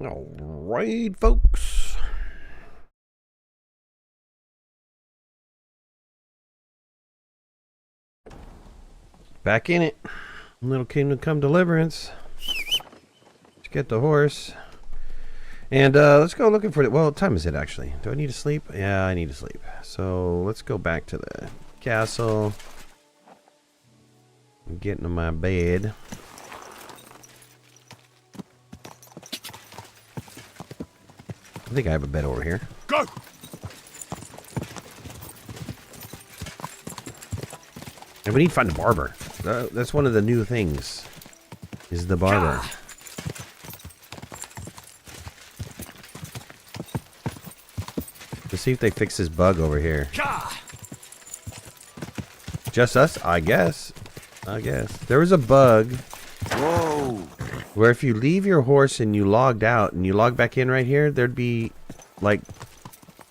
All right, folks. Back in it. Little Kingdom Come Deliverance. Let's get the horse. And let's go looking for it. Well, what time is it actually? Do I need to sleep? Yeah, I need to sleep. So let's go back to the castle. I'm getting to my bed. I think I have a bed over here. Go! And we need to find a barber. That's one of the new things. Is the barber. Let's see if they fix this bug over here. Just us? I guess. There was a bug. Whoa! Where if you leave your horse and you logged out and you log back in right here, there'd be like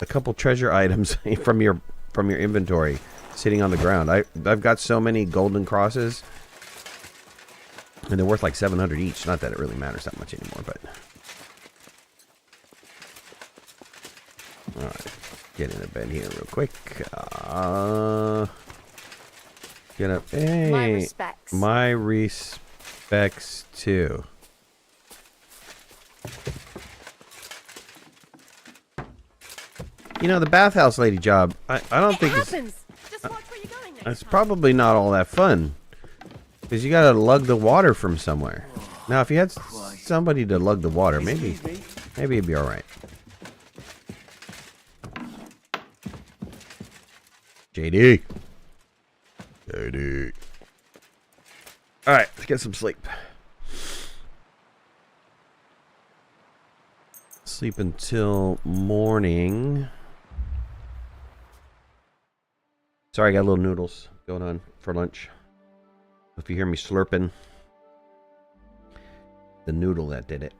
a couple treasure items from your inventory sitting on the ground. I've got so many golden crosses, and they're worth like 700 each. Not that it really matters that much anymore, but all right, get in the bed here real quick. Get up. Hey, my respects. My respects too. You know, the bathhouse lady job, I don't think Just watch where you're going next it's time. probably not all that fun. Because you gotta lug the water from somewhere. Now, if you had somebody to lug the water, maybe it'd be alright. JD. Alright, let's get some sleep. Sleep until morning. Sorry, I got little noodles going on for lunch. If you hear me slurping, the noodle that did it.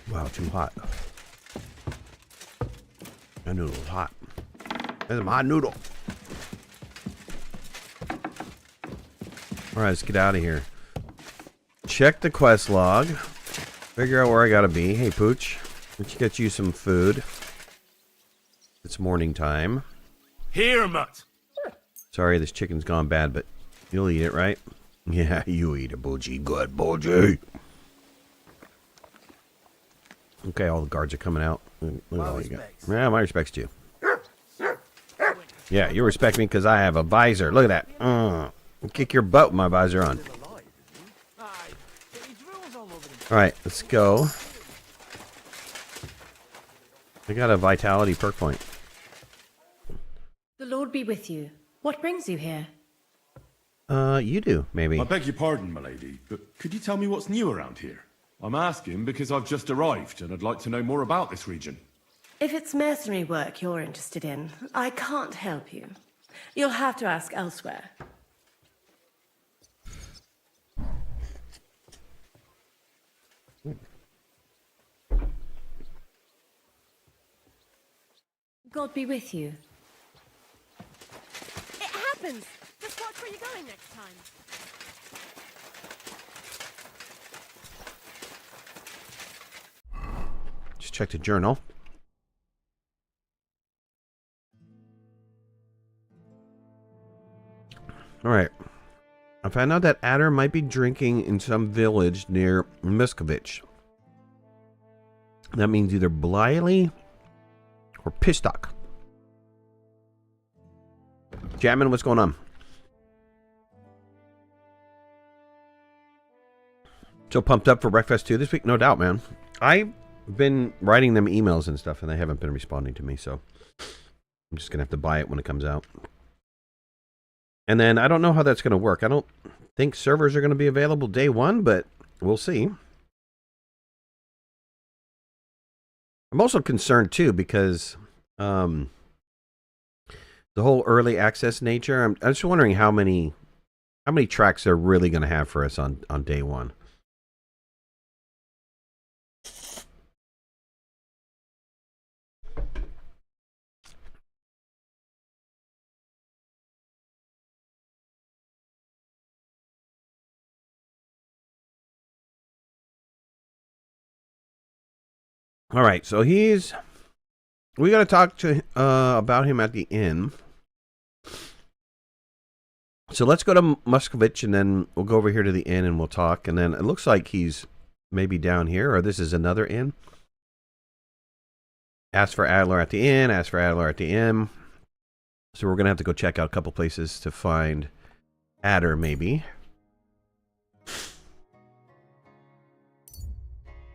Wow, too hot. That noodle's hot. That's a hot noodle. Alright, let's get out of here. Check the quest log. Figure out where I gotta be. Hey, Pooch. Let's get you some food. It's morning time. Here, Mutt! Sorry, this chicken's gone bad, but you'll eat it, right? Yeah, you eat it, Boochie. Good, Boochie. Okay, all the guards are coming out. Look at all you got. Yeah, my respects to you. Yeah, you respect me because I have a visor. Look at that. I'll kick your butt with my visor on. Alright, let's go. I got a vitality perk point. The Lord be with you. What brings you here? You do, maybe. I beg your pardon, milady, but could you tell me what's new around here? I'm asking because I've just arrived and I'd like to know more about this region. If it's mercenary work you're interested in, I can't help you. You'll have to ask elsewhere. God be with you. It happens! Just watch where you're going next time. Just check the journal. Alright. I found out that Adder might be drinking in some village near Miskovich. That means either Blyly or Pistock. Jammin', what's going on? So pumped up for Breakfast 2 this week? No doubt, man. I've been writing them emails and stuff, and they haven't been responding to me, so I'm just going to have to buy it when it comes out. And then I don't know how that's going to work. I don't think servers are going to be available day one, but we'll see. I'm also concerned, too, because the whole early access nature, I'm just wondering how many How many tracks they're really going to have for us on day one? All right, so we got to talk to about him at the inn. So let's go to Muscovich, and then we'll go over here to the inn, and we'll talk. And then it looks like he's maybe down here, or this is another inn. Ask for Adler at the inn. Ask for Adler at the inn. So we're going to have to go check out a couple places to find Adder, maybe.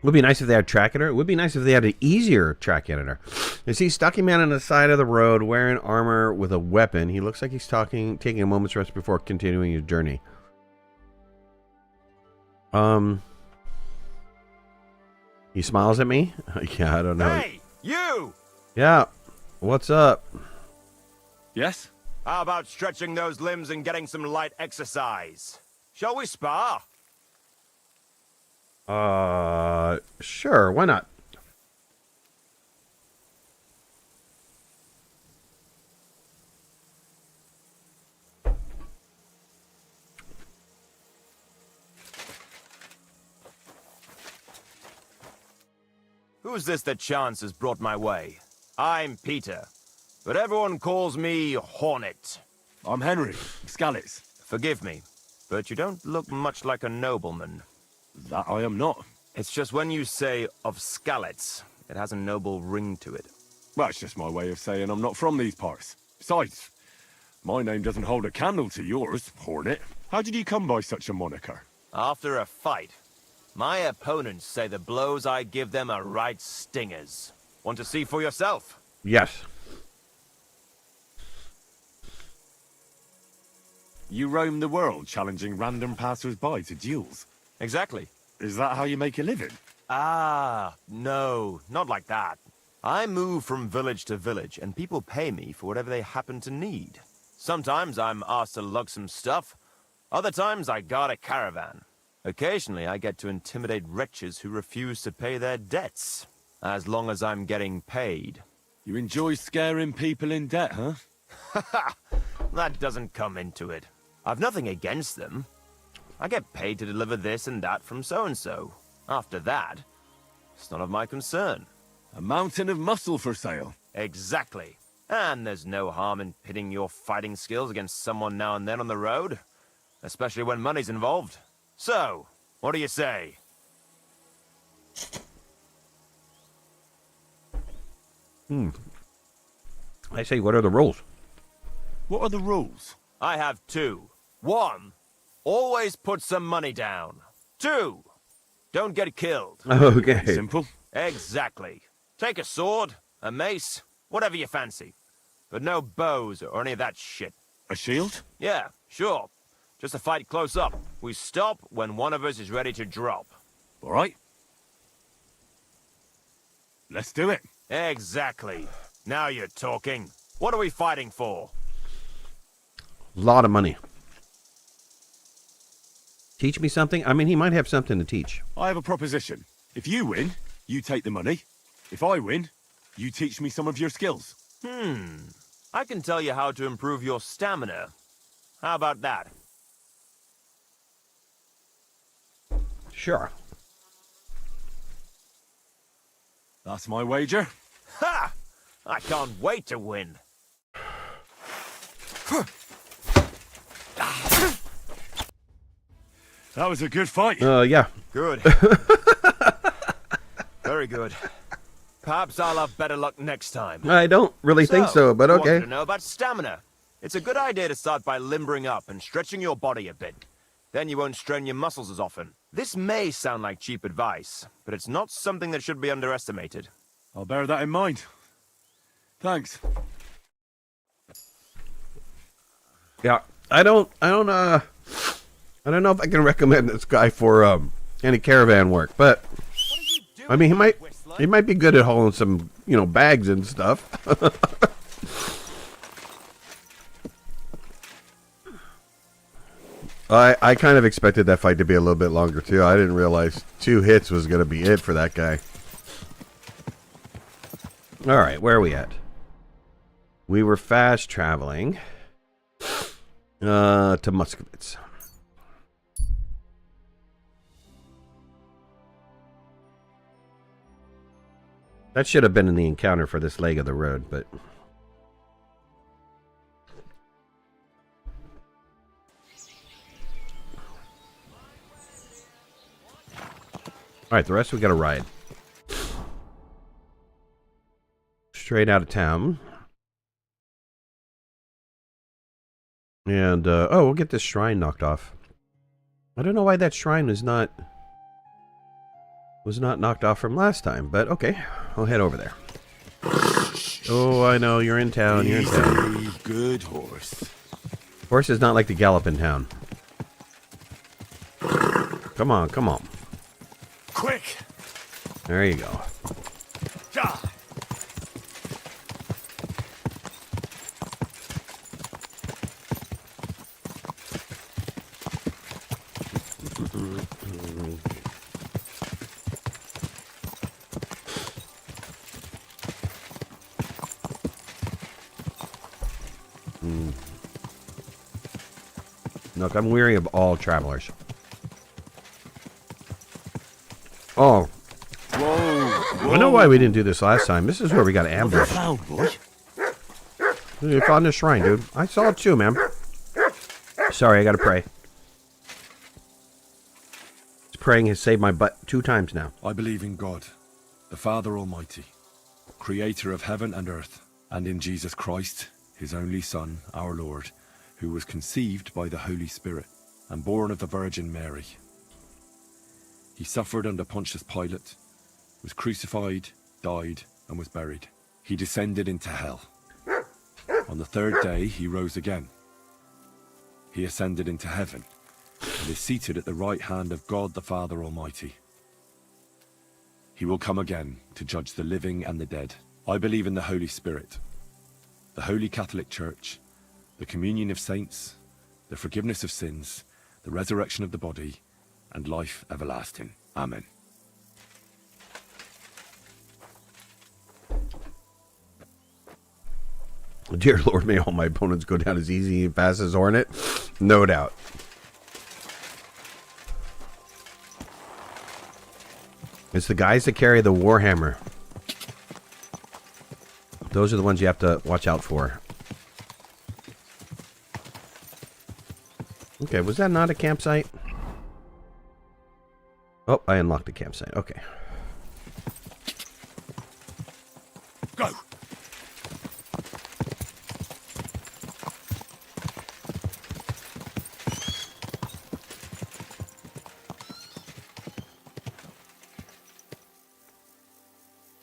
Would be nice if they had track editor. It would be nice if they had an easier track editor. You see, stocky man on the side of the road wearing armor with a weapon. He looks like he's taking a moment's rest before continuing his journey. He smiles at me. Yeah, I don't know. Hey, you! Yeah, what's up? Yes? How about stretching those limbs and getting some light exercise? Shall we spar? Sure, why not? Who's this that chance has brought my way? I'm Peter, but everyone calls me Hornet. I'm Henry, Skalitz. Forgive me, but you don't look much like a nobleman. That I am not. It's just when you say of Skalitz, it has a noble ring to it. Well, it's just my way of saying I'm not from these parts. Besides, my name doesn't hold a candle to yours, Hornet. How did you come by such a moniker? After a fight, my opponents say the blows I give them are right stingers. Want to see for yourself? Yes. You roam the world challenging random passers-by to duels. Exactly. Is that how you make a living? Ah, no, not like that. I move from village to village, and people pay me for whatever they happen to need. Sometimes I'm asked to lug some stuff. Other times I guard a caravan. Occasionally I get to intimidate wretches who refuse to pay their debts. As long as I'm getting paid. You enjoy scaring people in debt, huh? That doesn't come into it. I've nothing against them. I get paid to deliver this and that from so-and-so. After that, it's none of my concern. A mountain of muscle for sale. Exactly. And there's no harm in pitting your fighting skills against someone now and then on the road. Especially when money's involved. So, what do you say? I say, what are the rules? What are the rules? I have two. 1, always put some money down. 2, don't get killed. Okay. Simple. Exactly. Take a sword, a mace, whatever you fancy. But no bows or any of that shit. A shield? Yeah, sure. Just a fight close up. We stop when one of us is ready to drop. All right. Let's do it. Exactly. Now you're talking. What are we fighting for? A lot of money. Teach me something? I mean, he might have something to teach. I have a proposition. If you win, you take the money. If I win, you teach me some of your skills. I can tell you how to improve your stamina. How about that? Sure. That's my wager. Ha! I can't wait to win. That was a good fight. Yeah. Good. Very good. Perhaps I'll have better luck next time. I don't really think so, but you wanted okay. to know about stamina. It's a good idea to start by limbering up and stretching your body a bit. Then you won't strain your muscles as often. This may sound like cheap advice, but it's not something that should be underestimated. I'll bear that in mind. Thanks. Yeah. I don't know if I can recommend this guy for any caravan work, but I mean, he might be good at hauling some, bags and stuff. I kind of expected that fight to be a little bit longer, too. I didn't realize 2 hits was going to be it for that guy. All right, where are we at? We were fast traveling to Muscovitz. That should have been in the encounter for this leg of the road, but... Alright, the rest we gotta ride. Straight out of town. And, oh, we'll get this shrine knocked off. I don't know why that shrine was not knocked off from last time, but okay. I'll head over there. Oh, I know, you're in town, you're in town. Good horse. Horses not like to gallop in town. Come on, come on. Quick! There you go. Ja. Look, I'm weary of all travelers. Oh. Whoa! I know why we didn't do this last time. This is where we got ambushed. Found, boy. You found this shrine, dude. I saw it too, man. Sorry, I gotta pray. This praying has saved my butt 2 times now. I believe in God, the Father Almighty, creator of heaven and earth, and in Jesus Christ, his only Son, our Lord, who was conceived by the Holy Spirit and born of the Virgin Mary. He suffered under Pontius Pilate, was crucified, died, and was buried. He descended into hell. On the 3rd day, he rose again. He ascended into heaven and is seated at the right hand of God the Father Almighty. He will come again to judge the living and the dead. I believe in the Holy Spirit, the Holy Catholic Church, the communion of saints, the forgiveness of sins, the resurrection of the body, and life everlasting. Amen. Dear Lord, may all my opponents go down as easy and fast as Hornet. No doubt. It's the guys that carry the Warhammer. Those are the ones you have to watch out for. Okay, was that not a campsite? Oh, I unlocked the campsite. Okay. Go!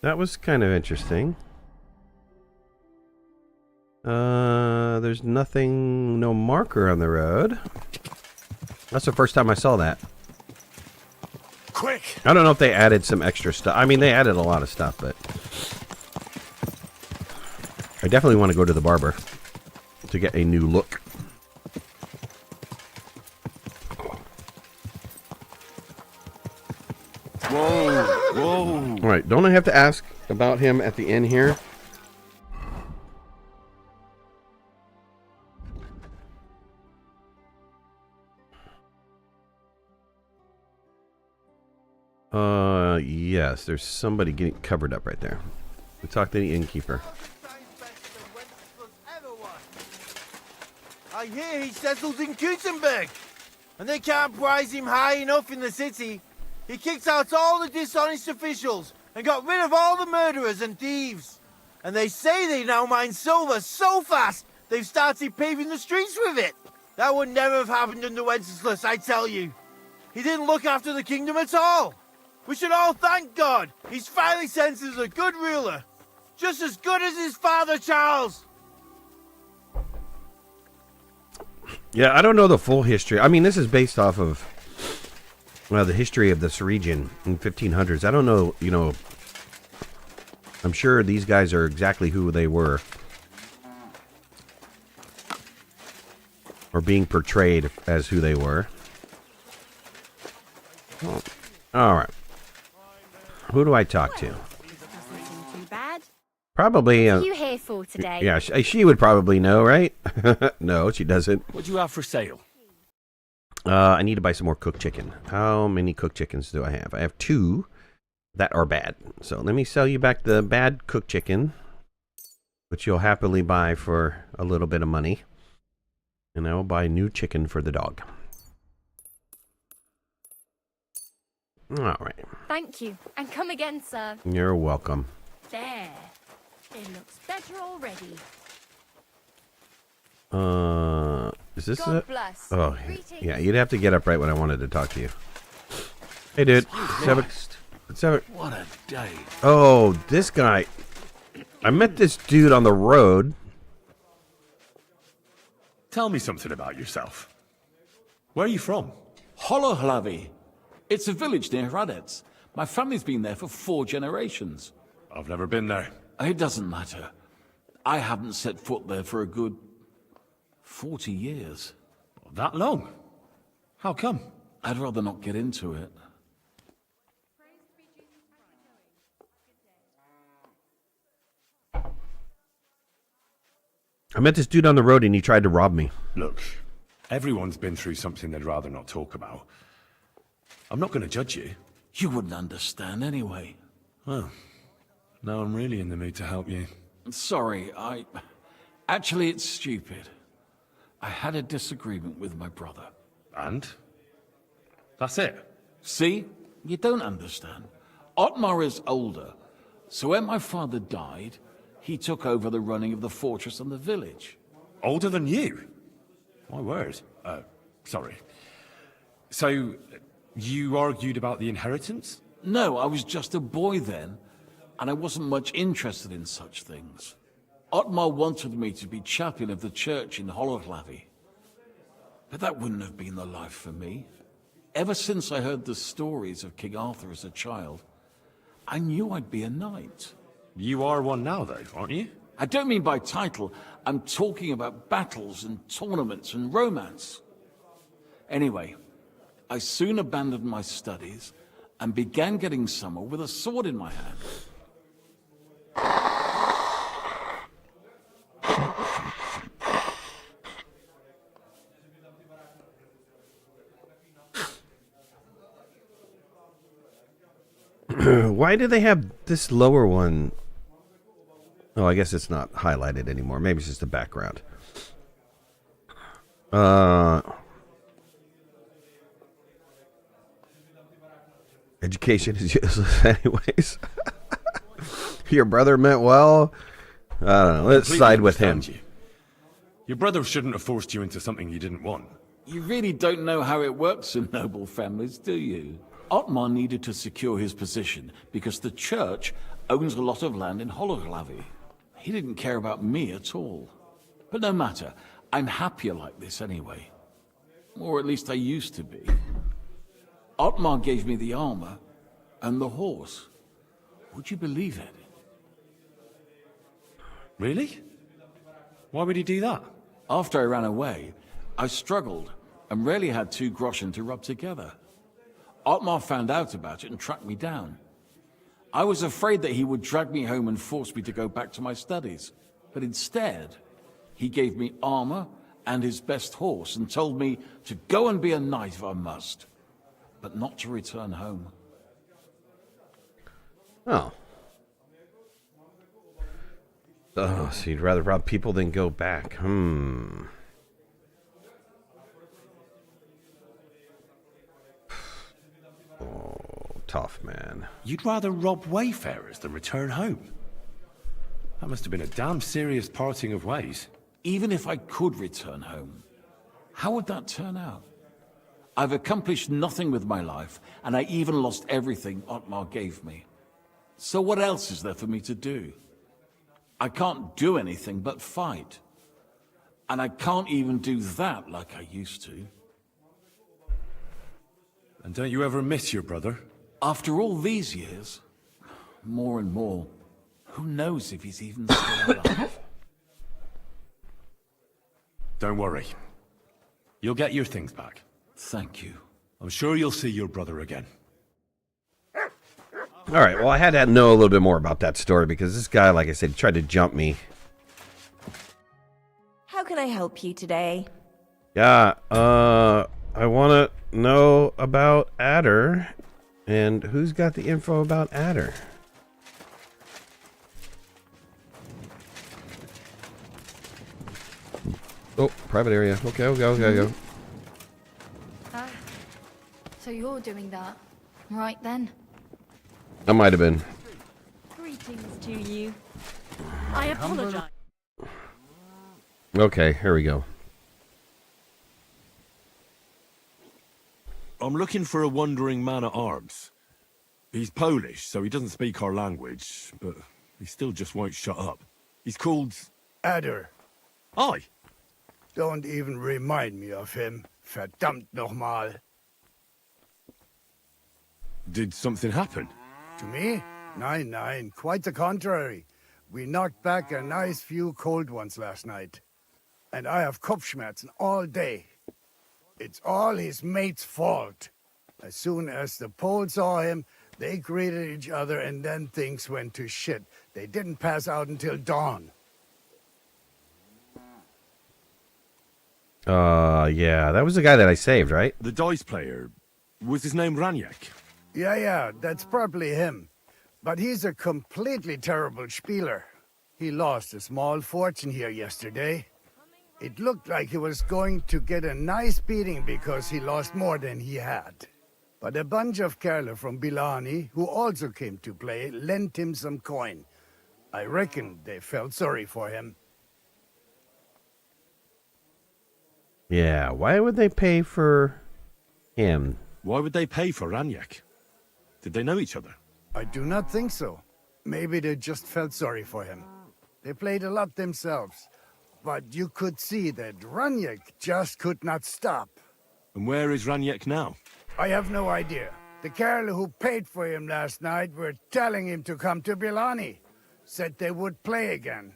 That was kind of interesting. There's nothing, no marker on the road. That's the first time I saw that. Quick! I don't know if they added some extra stuff. I mean, they added a lot of stuff, but I definitely want to go to the barber to get a new look. Whoa! Whoa! All right, don't I have to ask about him at the inn here? Yes, there's somebody getting covered up right there. We talked to the innkeeper. I hear he settles in Kuttenberg, and they can't prize him high enough in the city. He kicked out all the dishonest officials and got rid of all the murderers and thieves. And they say they now mine silver so fast they've started paving the streets with it. That would never have happened under Wenceslas, I tell you. He didn't look after the kingdom at all. We should all thank God. He's finally sent us a good ruler. Just as good as his father, Charles. Yeah, I don't know the full history. I mean, this is based off of, well, the history of this region in 1500s. I don't know, you know, I'm sure these guys are exactly who they were. or being portrayed as who they were. Oh, all right. Who do I talk to? Doesn't seem too bad. Probably. What are you here for today? Yeah, she would probably know, right? No, she doesn't. What do you have for sale? I need to buy some more cooked chicken. How many cooked chickens do I have? I have 2 that are bad. So let me sell you back the bad cooked chicken, which you'll happily buy for a little bit of money. And I will buy new chicken for the dog. All right. Thank you. And come again, sir. You're welcome. There. It looks better already. Is this God it? bless. Oh, Greetings. yeah. You'd have to get up right when I wanted to talk to you. Hey, dude. Let's have it. What a day. Oh, this guy. I met this dude on the road. Tell me something about yourself. Where are you from? Holohlavi. It's a village near Hradec. My family's been there for 4 generations. I've never been there. It doesn't matter. I haven't set foot there for a good 40 years. That long? How come? I'd rather not get into it. I met this dude on the road and he tried to rob me. Look, everyone's been through something they'd rather not talk about. I'm not going to judge you. You wouldn't understand anyway. Well, now I'm really in the mood to help you. Sorry, Actually, it's stupid. I had a disagreement with my brother. And? That's it? See? You don't understand. Otmar is older, so when my father died, he took over the running of the fortress and the village. Older than you? My word. Sorry. So, you argued about the inheritance? No, I was just a boy then, and I wasn't much interested in such things. Otmar wanted me to be chaplain of the church in Holohlavi. But that wouldn't have been the life for me. Ever since I heard the stories of King Arthur as a child, I knew I'd be a knight. You are one now, though, aren't you? I don't mean by title. I'm talking about battles and tournaments and romance. Anyway, I soon abandoned my studies and began getting summer with a sword in my hand. Why do they have this lower one? Oh, I guess it's not highlighted anymore. Maybe it's just the background. Education is useless anyways. Your brother meant well. I don't know. Let's Completely side with him. understand you. Your brother shouldn't have forced you into something you didn't want. You really don't know how it works in noble families, do you? Otmar needed to secure his position because the church owns a lot of land in Holohlavi. He didn't care about me at all. But no matter, I'm happier like this anyway. Or at least I used to be. Otmar gave me the armor and the horse. Would you believe it? Really? Why would he do that? After I ran away, I struggled and rarely had 2 groschen to rub together. Otmar found out about it and tracked me down. I was afraid that he would drag me home and force me to go back to my studies. But instead, he gave me armor and his best horse and told me to go and be a knight if I must, but not to return home. Oh. Oh, so you'd rather rob people than go back. Oh, tough, man. You'd rather rob wayfarers than return home? That must have been a damn serious parting of ways. Even if I could return home, how would that turn out? I've accomplished nothing with my life, and I even lost everything Otmar gave me. So what else is there for me to do? I can't do anything but fight. And I can't even do that like I used to. And don't you ever miss your brother? After all these years, more and more, who knows if he's even still alive? Don't worry. You'll get your things back. Thank you. I'm sure you'll see your brother again. All right, well, I had to know a little bit more about that story because this guy, like I said, tried to jump me. How can I help you today? Yeah, I want to know about Adder, and who's got the info about Adder? Oh, private area. Okay, go. So you're doing that. Right then. I might have been. Greetings to you. I apologize. Okay, here we go. I'm looking for a wandering man-at-arms. He's Polish, so he doesn't speak our language, but he still just won't shut up. He's called... Adder. Aye. Don't even remind me of him. Verdammt nochmal. Did something happen? To me? Nein, quite the contrary. We knocked back a nice few cold ones last night. And I have Kopfschmerzen all day. It's all his mate's fault. As soon as the Poles saw him, they greeted each other and then things went to shit. They didn't pass out until dawn. Yeah, that was the guy that I saved, right? The dice player. Was his name Raniak? Yeah, that's probably him. But he's a completely terrible spieler. He lost a small fortune here yesterday. It looked like he was going to get a nice beating because he lost more than he had. But a bunch of Kerle from Bilani, who also came to play, lent him some coin. I reckon they felt sorry for him. Yeah, why would they pay for him? Why would they pay for Raniak? Did they know each other? I do not think so. Maybe they just felt sorry for him. They played a lot themselves. But you could see that Raniak just could not stop. And where is Raniak now? I have no idea. The Kerle who paid for him last night were telling him to come to Bilani. Said they would play again.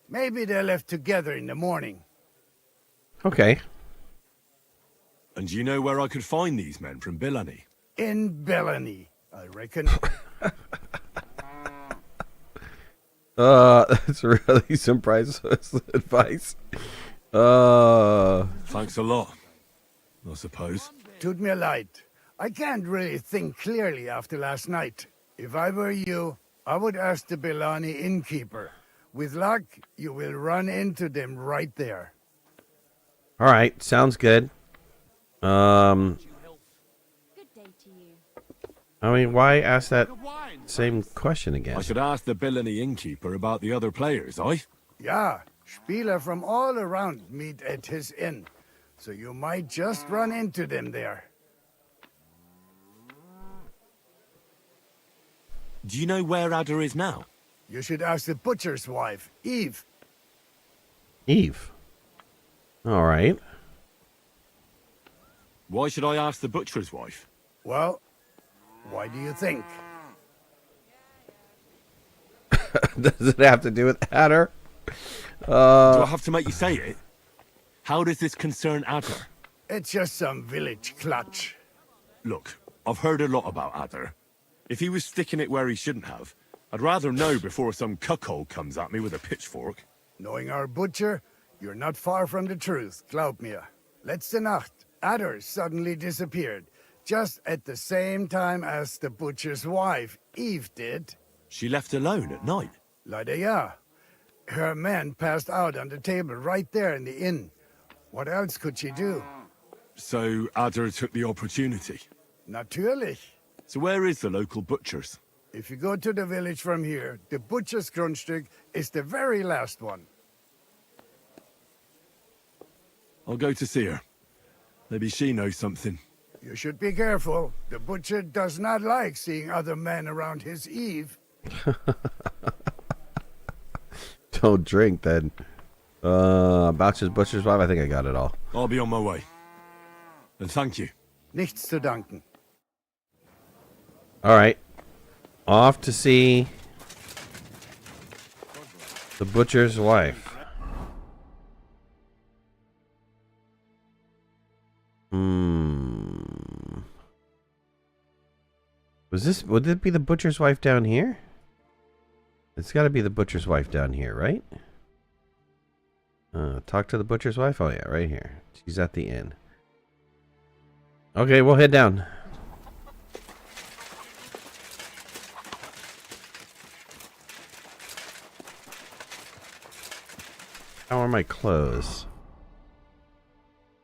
Maybe they left together in the morning. Okay. And do you know where I could find these men from Bilani? In Bilani, I reckon. That's really some priceless advice. Thanks a lot, I suppose. Tut mir leid. I can't really think clearly after last night. If I were you, I would ask the Bilani innkeeper. With luck, you will run into them right there. All right, sounds good. Good day to you. I mean, why ask that same question again? I should ask the Bilani innkeeper about the other players, aye? Yeah, Spieler from all around meet at his inn. So you might just run into them there. Do you know where Adder is now? You should ask the butcher's wife, Eve. Eve. All right. Why should I ask the butcher's wife? Well, why do you think? Does it have to do with Adder? Do I have to make you say it? How does this concern Adder? It's just some village clutch. Look, I've heard a lot about Adder. If he was sticking it where he shouldn't have, I'd rather know before some cuckold comes at me with a pitchfork. Knowing our butcher, you're not far from the truth, glaub mir. Letzte Nacht, Adder suddenly disappeared, just at the same time as the butcher's wife, Eve, did. She left alone at night. Leider ja. Her man passed out on the table right there in the inn. What else could she do? So Adder took the opportunity. Natürlich. So where is the local butcher's? If you go to the village from here, the butcher's Grundstück is the very last one. I'll go to see her. Maybe she knows something. You should be careful. The butcher does not like seeing other men around his Eve. Don't drink then. About his butcher's wife, I think I got it all. I'll be on my way. And thank you. Nichts zu danken. All right. Off to see the butcher's wife. Would it be the butcher's wife down here? It's got to be the butcher's wife down here, right? Talk to the butcher's wife? Oh, yeah, right here. She's at the inn. Okay, we'll head down. How are my clothes?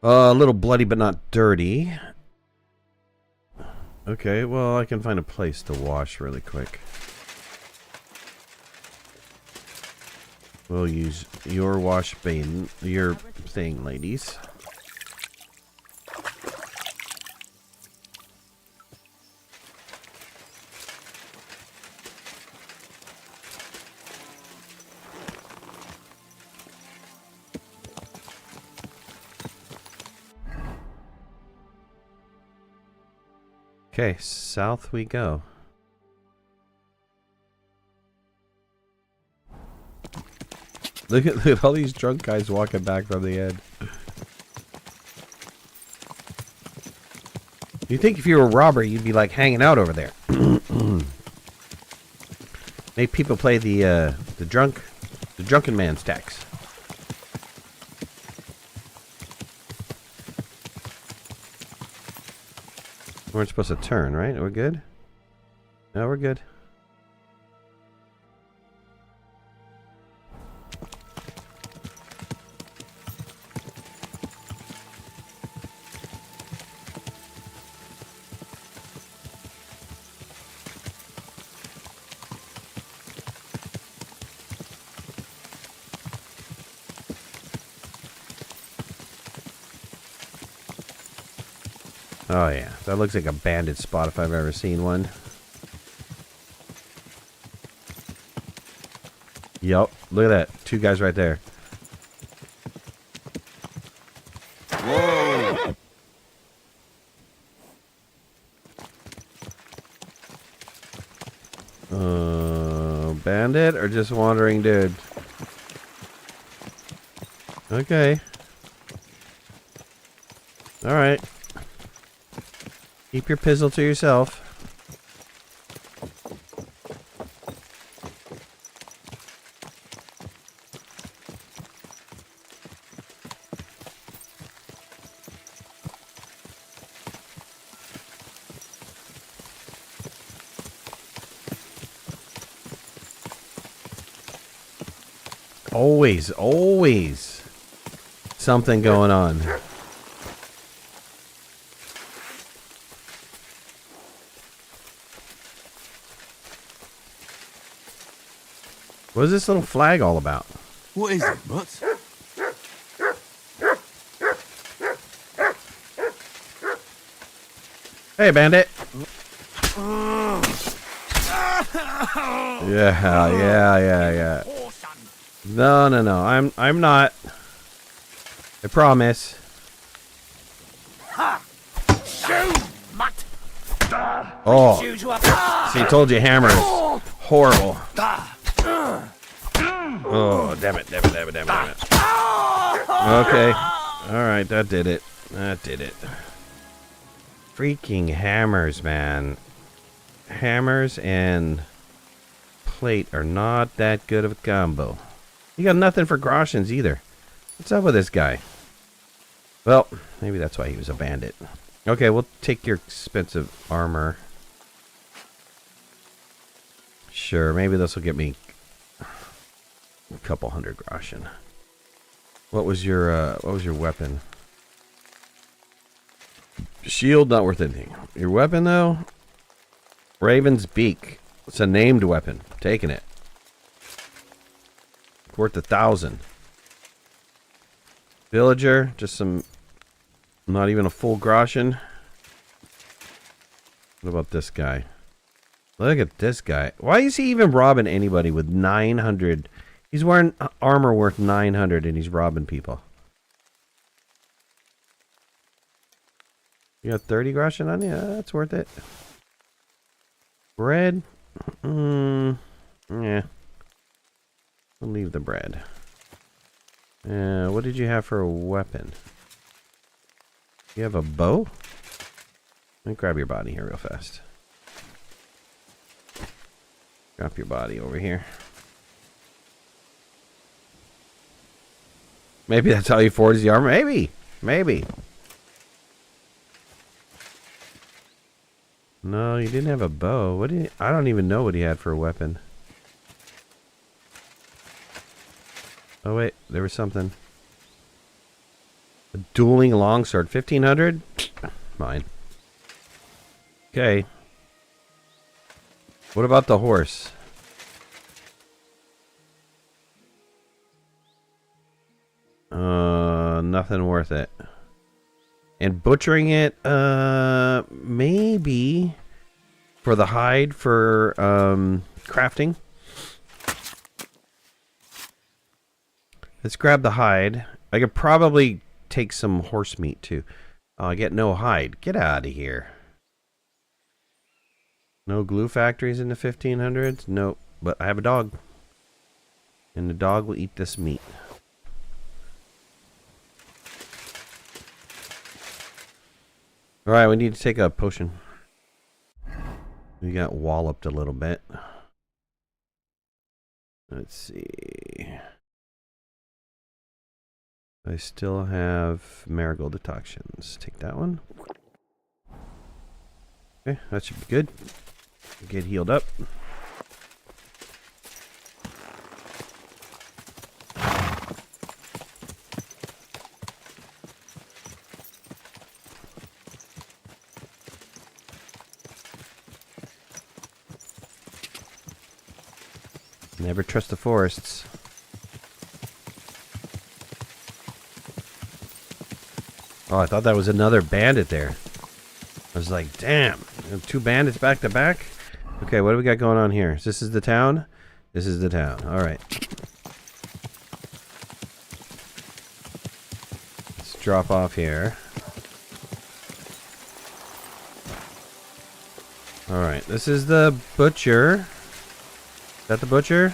A little bloody, but not dirty. Okay, well, I can find a place to wash really quick. We'll use your wash bin, your thing, ladies. Okay, south we go. Look at all these drunk guys walking back from the end. You'd think if you were a robber, you'd be like hanging out over there. Make people play the drunken man's tax. We're supposed to turn, right? We're good? No, we're good. Oh yeah, that looks like a bandit spot if I've ever seen one. Yup, look at that. Two guys right there. Whoa. Bandit or just wandering dude? Okay. Alright. Keep your pizzle to yourself. Always something going on. What is this little flag all about? What is it, Mutt? Hey, Bandit. Yeah. No. I'm not. I promise. Oh. See, I told you hammer is horrible. Oh, damn it. Okay. Alright, that did it. Freaking hammers, man. Hammers and plate are not that good of a combo. You got nothing for groshens either. What's up with this guy? Well, maybe that's why he was a bandit. Okay, we'll take your expensive armor. Sure, maybe this will get me a couple hundred groschen. What was your weapon? Shield, not worth anything. Your weapon though? Raven's Beak. It's a named weapon. Taking it. Worth 1,000. Villager, just some, not even a full groschen. What about this guy? Look at this guy. Why is he even robbing anybody with 900? He's wearing armor worth 900 and he's robbing people. You got 30 groschen on you? That's worth it. Bread? Yeah. I'll leave the bread. What did you have for a weapon? You have a bow? Let me grab your body here real fast. Drop your body over here. Maybe that's how he forges the armor. Maybe. Maybe. No, he didn't have a bow. What did he, I don't even know what he had for a weapon. Oh wait, there was something. A dueling longsword, 1500? Mine. Okay. What about the horse? Nothing worth it. And butchering it, maybe for the hide for crafting. Let's grab the hide. I could probably take some horse meat too. I get no hide. Get out of here. No glue factories in the 1500s? Nope. But I have a dog. And the dog will eat this meat. Alright, we need to take a potion. We got walloped a little bit. Let's see. I still have marigold detoctions. Take that one. Okay, that should be good. Get healed up. Never trust the forests. Oh, I thought that was another bandit there. I was like, damn, two bandits back to back? Okay, what do we got going on here? This is the town? This is the town. Alright. Let's drop off here. Alright, this is the butcher. Is that the butcher?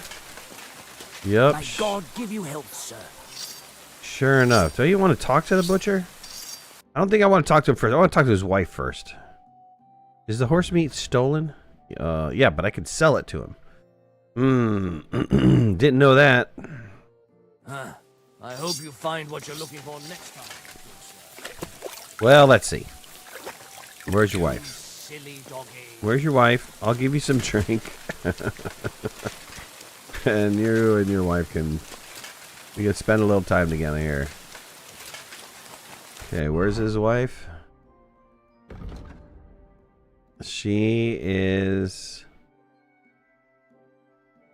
Yep. May God give you health, sir. Sure enough. Do you want to talk to the butcher? I don't think I want to talk to him first. I want to talk to his wife first. Is the horse meat stolen? Yeah, but I could sell it to him. Didn't know that. I hope you find what you're looking for next time. Well, let's see. Where's your wife? Silly doggy. Where's your wife? I'll give you some drink. And you and your wife can... We can spend a little time together here. Okay, where's his wife? She is...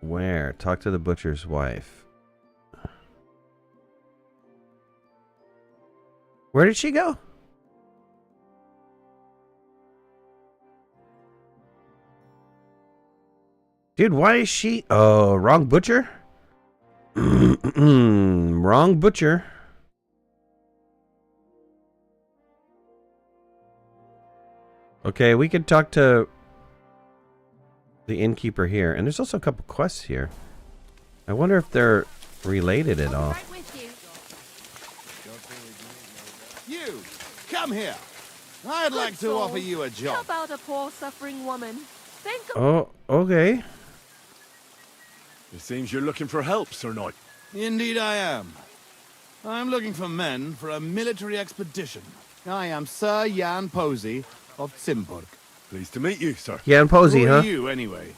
Where? Talk to the butcher's wife. Where did she go? Dude, why is she... Oh, wrong butcher? Wrong butcher. Okay, we could talk to the innkeeper here. And there's also a couple quests here. I wonder if they're related at all. Right with you. You, come here. I'd like to offer you a job. Help out a poor suffering woman. Think of Oh, okay. It seems you're looking for help, Sir Knight. Indeed I am. I'm looking for men for a military expedition. I am Sir Jan Posey of Kuttenberg. Pleased to meet you, sir. Jan Posey, Who huh? are you, anyway?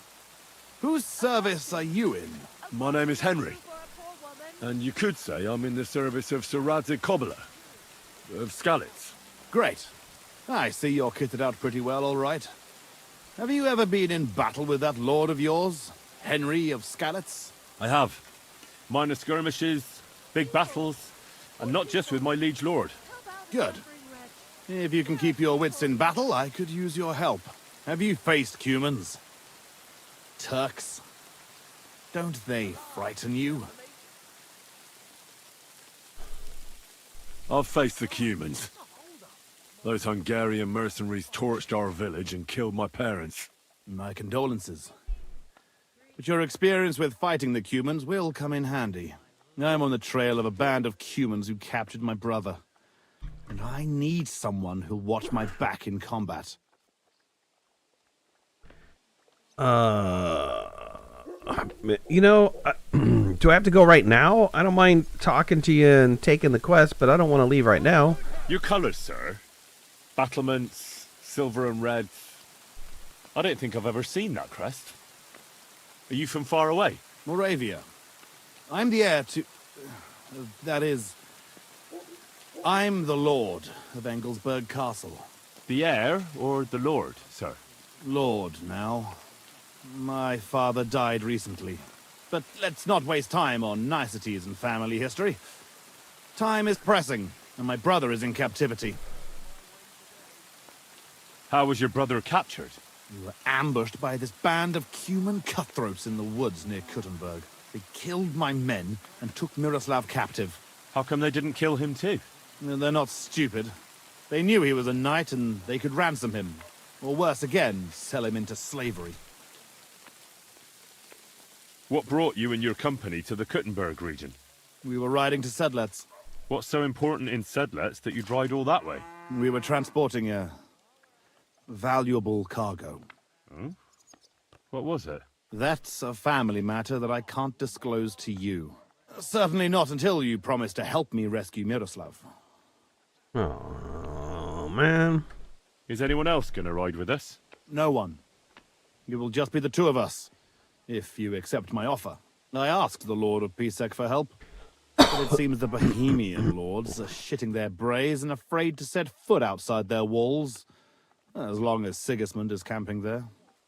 Whose service are you in? My name is Henry. for a poor woman. And you could say I'm in the service of Sir Radzik Cobbler. Of Skalitz. Great. I see you're kitted out pretty well, all right. Have you ever been in battle with that lord of yours, Henry of Skalitz? I have. Minor skirmishes, big battles, and not just with my liege lord. Good. If you can keep your wits in battle, I could use your help. Have you faced Cumans? Turks? Don't they frighten you? I've faced the Cumans. Those Hungarian mercenaries torched our village and killed my parents. My condolences. But your experience with fighting the Cumans will come in handy. I'm on the trail of a band of Cumans who captured my brother. and I need someone who'll watch my back in combat. You know, do I have to go right now? I don't mind talking to you and taking the quest, but I don't want to leave right now. Your colours, sir. Battlements, silver and red. I don't think I've ever seen that crest. Are you from far away? Moravia. I'm the heir to... that is... I'm the Lord of Engelsberg Castle. The heir or the lord, sir? Lord, now. My father died recently. But let's not waste time on niceties and family history. Time is pressing, and my brother is in captivity. How was your brother captured? We were ambushed by this band of Cuman cutthroats in the woods near Kuttenberg. They killed my men and took Miroslav captive. How come they didn't kill him too? They're not stupid. They knew he was a knight and they could ransom him. Or worse again, sell him into slavery. What brought you and your company to the Kuttenberg region? We were riding to Sedlets. What's so important in Sedlets that you'd ride all that way? We were transporting a valuable cargo. Hmm? What was it? That's a family matter that I can't disclose to you. Certainly not until you promise to help me rescue Miroslav. Oh, man. Is anyone else going to ride with us? No one. It will just be the two of us, if you accept my offer. I asked the Lord of Pisek for help, but it seems the Bohemian lords are shitting their brays and afraid to set foot outside their walls, as long as Sigismund is camping there.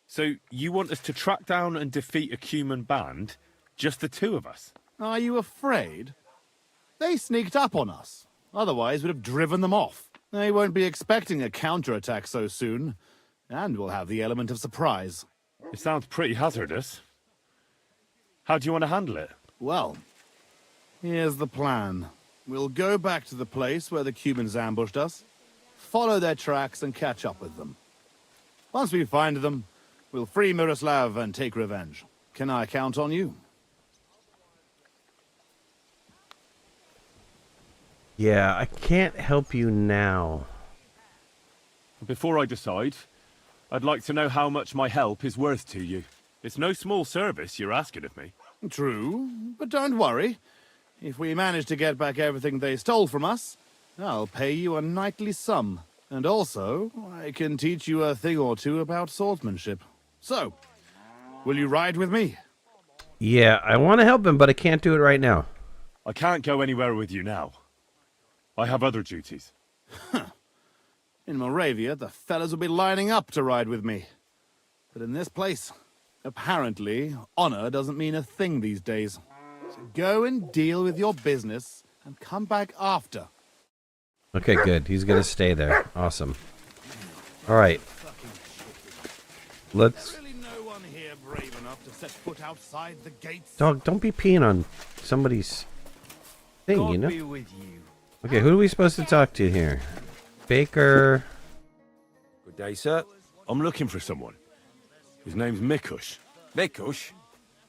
So you want us to track down and defeat a Cuman band, just the two of us? Are you afraid? They sneaked up on us. Otherwise, we'd have driven them off. They won't be expecting a counterattack so soon, and we'll have the element of surprise. It sounds pretty hazardous. How do you want to handle it? Well, here's the plan. We'll go back to the place where the Cumans ambushed us, follow their tracks and catch up with them. Once we find them, we'll free Miroslav and take revenge. Can I count on you? Yeah, I can't help you now. Before I decide, I'd like to know how much my help is worth to you. It's no small service you're asking of me. True, but don't worry. If we manage to get back everything they stole from us, I'll pay you a knightly sum. And also, I can teach you a thing or two about swordsmanship. So, will you ride with me? Yeah, I want to help him, but I can't do it right now. I can't go anywhere with you now. I have other duties. In Moravia, the fellas will be lining up to ride with me. But in this place, apparently, honor doesn't mean a thing these days. So go and deal with your business and come back after. Okay, good. He's going to stay there. Awesome. All right. Let's... Really no one here brave enough to set foot outside the gates. Dog, don't be peeing on somebody's thing, you know? God be with you. Okay, who are we supposed to talk to here? Baker. Good day, sir. I'm looking for someone. His name's Mikush. Mikush?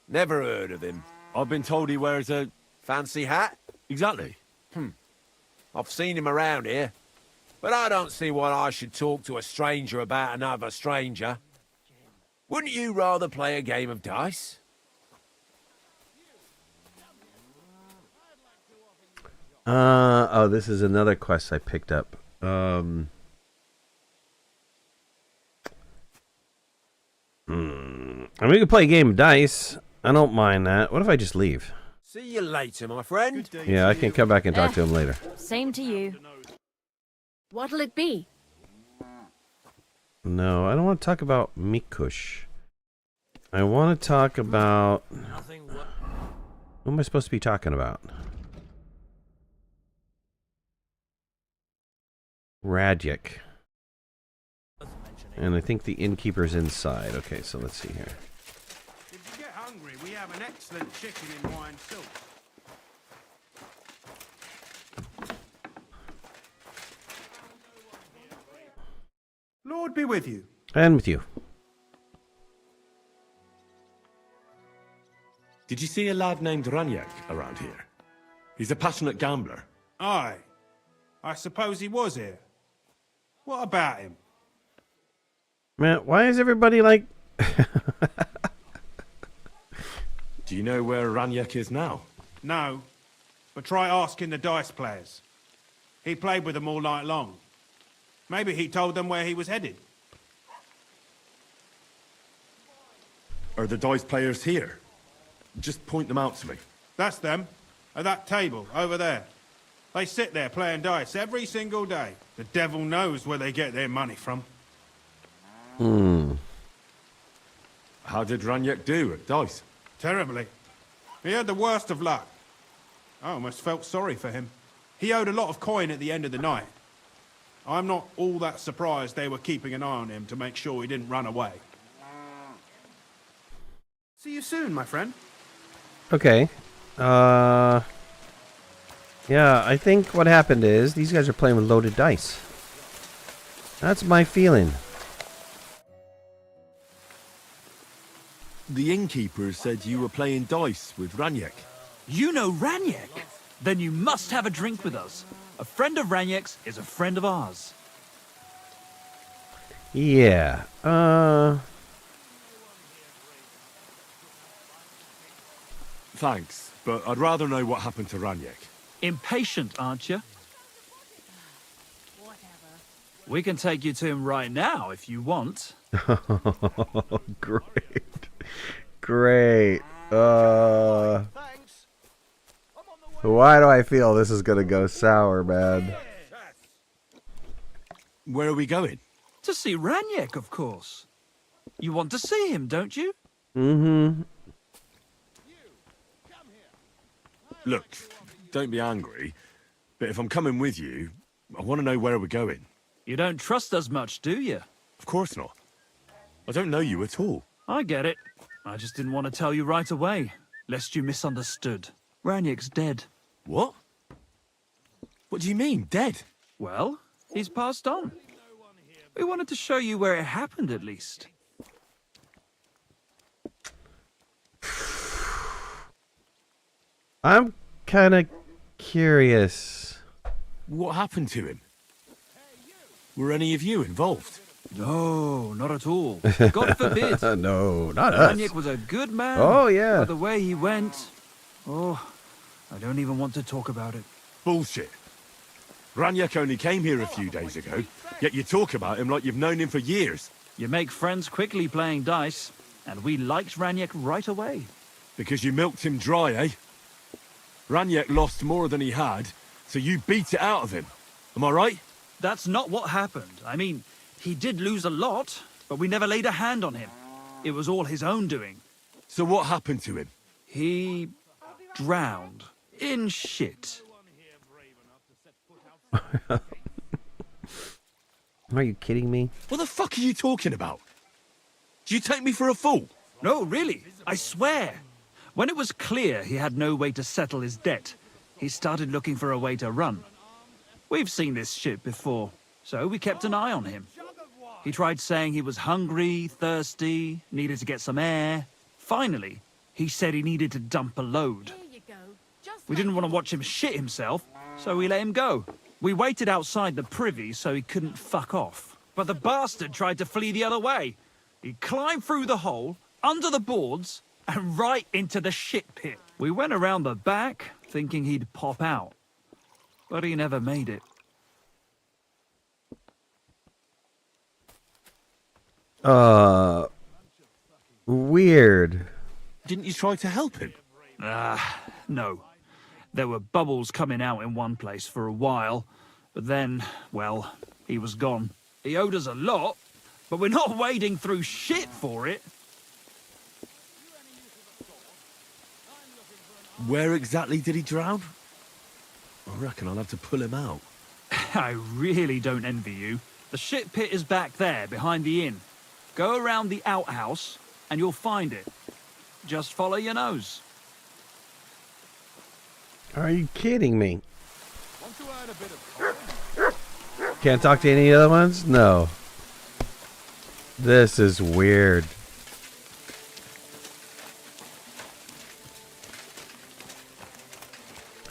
Never heard of him. I've been told he wears a... Fancy hat? Exactly. I've seen him around here. But I don't see why I should talk to a stranger about another stranger. Wouldn't you rather play a game of dice? Oh, this is another quest I picked up. I mean, we can play a game of dice. I don't mind that. What if I just leave? See you later, my friend. Yeah, I can come back and talk to him later. Same to you. What'll it be? No, I don't want to talk about Mikush. I want to talk about... Who am I supposed to be talking about? Radjik. And I think the innkeeper's inside. Okay, so let's see here. If you get hungry, we have an excellent chicken in wine soup. Lord be with you. And with you. Did you see a lad named Ranyak around here? He's a passionate gambler. Aye. I suppose he was here. What about him? Man, why is everybody like... Do you know where Ranyek is now? No, but try asking the dice players. He played with them all night long. Maybe he told them where he was headed. Are the dice players here? Just point them out to me. That's them, at that table, over there. They sit there playing dice every single day. The devil knows where they get their money from. How did Ranyek do at dice? Terribly. He had the worst of luck. I almost felt sorry for him. He owed a lot of coin at the end of the night. I'm not all that surprised they were keeping an eye on him to make sure he didn't run away. See you soon, my friend. Okay. Yeah, I think what happened is these guys are playing with loaded dice. That's my feeling. The innkeeper said you were playing dice with Ranyek. You know Ranyek? Then you must have a drink with us. A friend of Ranyek's is a friend of ours. Yeah. Thanks, but I'd rather know what happened to Ranyek. Impatient, aren't you? We can take you to him right now if you want. Great. Great. Why do I feel this is gonna go sour, man? Where are we going? To see Ranyek, of course. You want to see him, don't you? Mm-hmm. Look, don't be angry, but if I'm coming with you, I want to know where we're going. You don't trust us much, do you? Of course not. I don't know you at all. I get it. I just didn't want to tell you right away, lest you misunderstood. Ranyek's dead. What? What do you mean, dead? Well, he's passed on. We wanted to show you where it happened, at least. I'm kind of curious. What happened to him? Were any of you involved? No, not at all. God forbid. No, not us. Ranyek was a good man. Oh, yeah. But the way he went... Oh, I don't even want to talk about it. Bullshit. Ranyek only came here a few days ago, yet you talk about him like you've known him for years. You make friends quickly playing dice, and we liked Ranyek right away. Because you milked him dry, eh? Ranyek lost more than he had, so you beat it out of him. Am I right? That's not what happened. I mean, he did lose a lot, but we never laid a hand on him. It was all his own doing. So what happened to him? He drowned in shit. Are you kidding me? What the fuck are you talking about? Do you take me for a fool? No, really. I swear. When it was clear he had no way to settle his debt, he started looking for a way to run. We've seen this shit before, so we kept an eye on him. He tried saying he was hungry, thirsty, needed to get some air. Finally, he said he needed to dump a load. We didn't want to watch him shit himself, so we let him go. We waited outside the privy so he couldn't fuck off. But the bastard tried to flee the other way. He climbed through the hole, under the boards, and right into the shit pit. We went around the back, thinking he'd pop out. But he never made it. Weird. Didn't you try to help him? No. There were bubbles coming out in one place for a while, but then, well, he was gone. He owed us a lot, but we're not wading through shit for it. Where exactly did he drown? I reckon I'll have to pull him out. I really don't envy you. The shit pit is back there, behind the inn. Go around the outhouse, and you'll find it. Just follow your nose. Are you kidding me? Can't talk to any other ones? No. This is weird.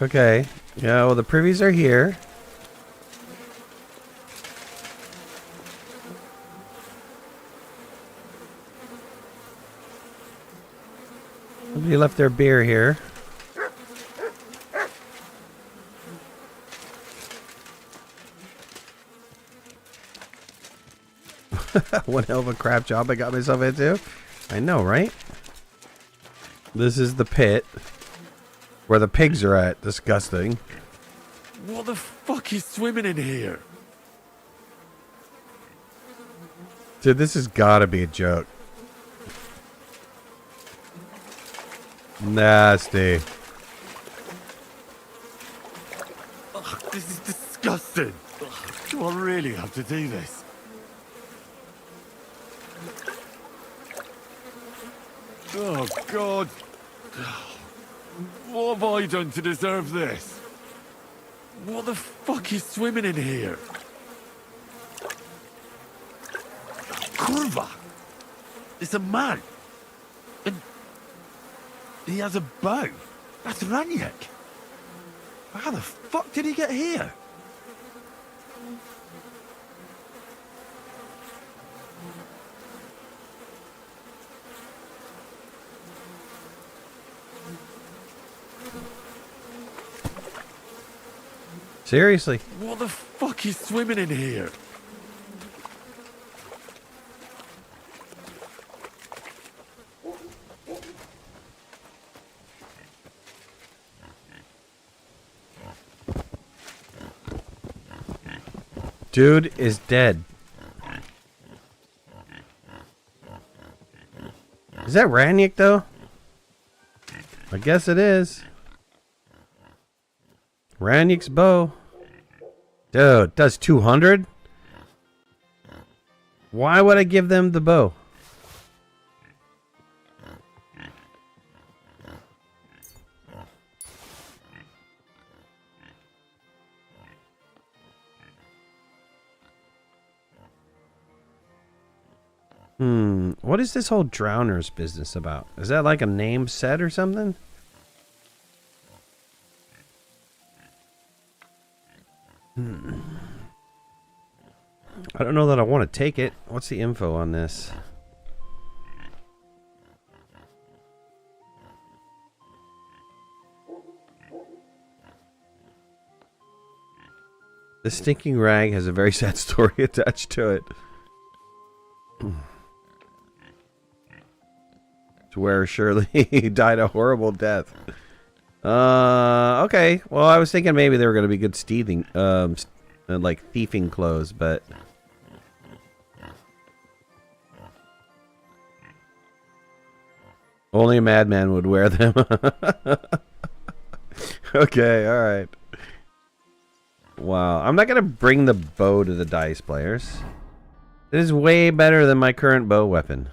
Okay. Yeah, well, the privies are here. Somebody left their beer here. One hell of a crap job I got myself into. I know, right? This is the pit where the pigs are at. Disgusting. What the fuck is swimming in here? Dude, this has got to be a joke. Nasty. Ugh, this is disgusting. Ugh, do I really have to do this? Oh, God. What have I done to deserve this? What the fuck is swimming in here? Kurva! It's a man. And he has a bow. That's Raniek. How the fuck did he get here? Seriously. What the fuck is swimming in here? Dude is dead. Is that Ranick though? I guess it is. Ranick's bow. Dude, does 200? Why would I give them the bow? What is this whole drowners business about? Is that like a name set or something? I don't know that I want to take it. What's the info on this? The stinking rag has a very sad story attached to it. To where Shirley died a horrible death. Okay. Well, I was thinking maybe they were going to be good stealing, like thieving clothes, but only a madman would wear them. Okay, all right. Wow, I'm not going to bring the bow to the dice players. It is way better than my current bow weapon.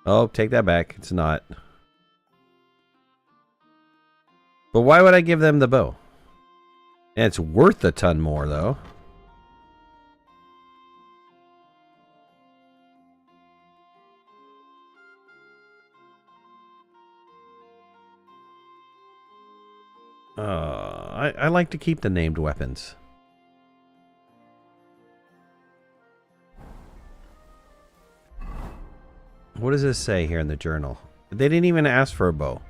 Oh, take that back. It's not. But why would I give them the bow? And it's worth a ton more, though. I like to keep the named weapons. What does this say here in the journal? They didn't even ask for a bow.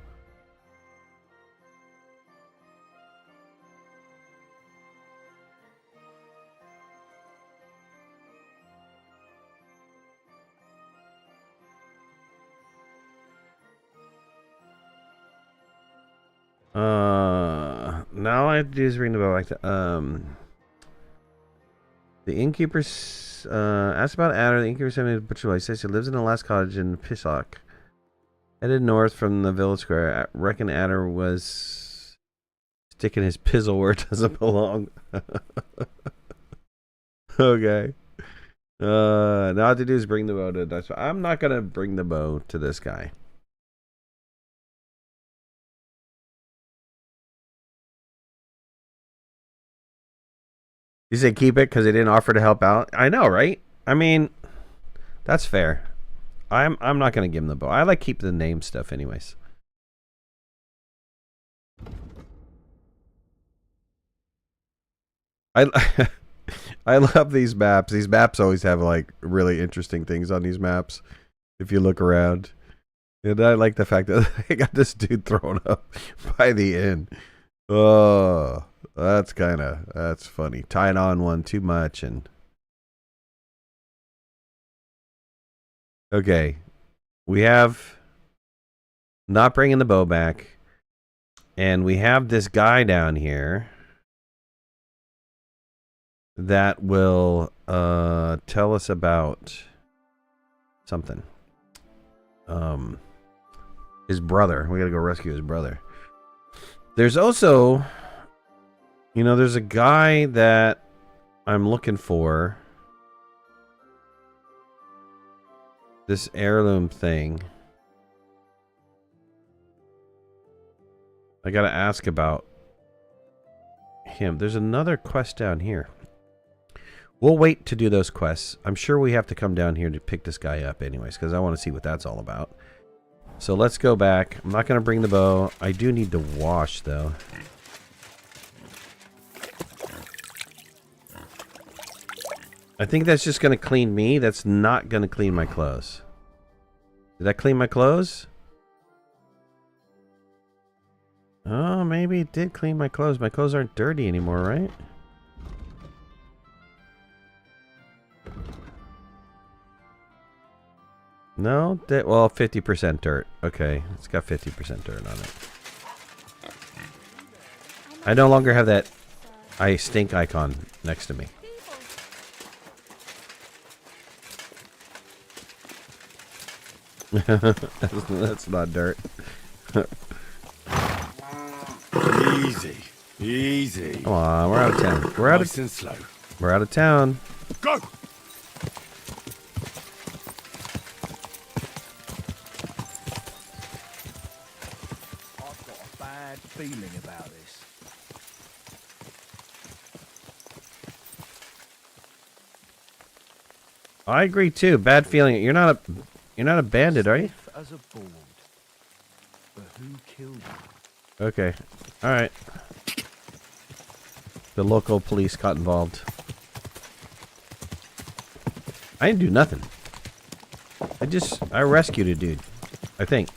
Now all I have to do is ring the bell back to, the innkeeper's, asked about Adder. The innkeeper sent me to butcher. He says he lives in the last cottage in Pissock. Headed north from the village square. I reckon Adder was sticking his pizzle where it doesn't belong. Okay. Now all I have to do is bring the bow to the dice. I'm not going to bring the bow to this guy. You say keep it because they didn't offer to help out? I know, right? I mean, that's fair. I'm not going to give him the bow. I like keep the name stuff anyways. I love these maps. These maps always have like really interesting things on these maps if you look around. And I like the fact that I got this dude thrown up by the inn. Oh, that's funny. Tied on one too much and. Okay, we have not bringing the bow back, and we have this guy down here that will tell us about something. His brother. We gotta go rescue his brother. There's also, there's a guy that I'm looking for. This heirloom thing. I gotta ask about him. There's another quest down here. We'll wait to do those quests. I'm sure we have to come down here to pick this guy up anyways, because I want to see what that's all about. So let's go back. I'm not going to bring the bow. I do need to wash, though. I think that's just going to clean me. That's not going to clean my clothes. Did that clean my clothes? Oh, maybe it did clean my clothes. My clothes aren't dirty anymore, right? No? Well, 50% dirt. Okay, it's got 50% dirt on it. I no longer have that I stink icon next to me. That's not dirt. Easy. Easy. Come on, we're out of town. We're out of slow. We're out of town. Go! I've got a bad feeling about this. I agree too. Bad feeling. You're not a bandit, are you? As a board. But who killed you? Okay. All right. The local police got involved. I didn't do nothing. I rescued a dude. I think.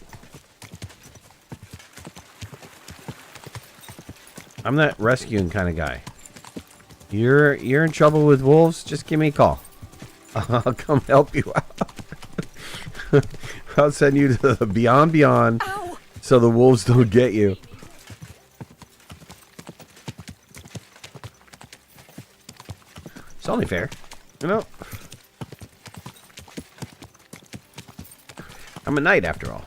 I'm that rescuing kind of guy. You're in trouble with wolves? Just give me a call. I'll come help you out. I'll send you to the beyond so the wolves don't get you. It's only fair, I'm a knight after all.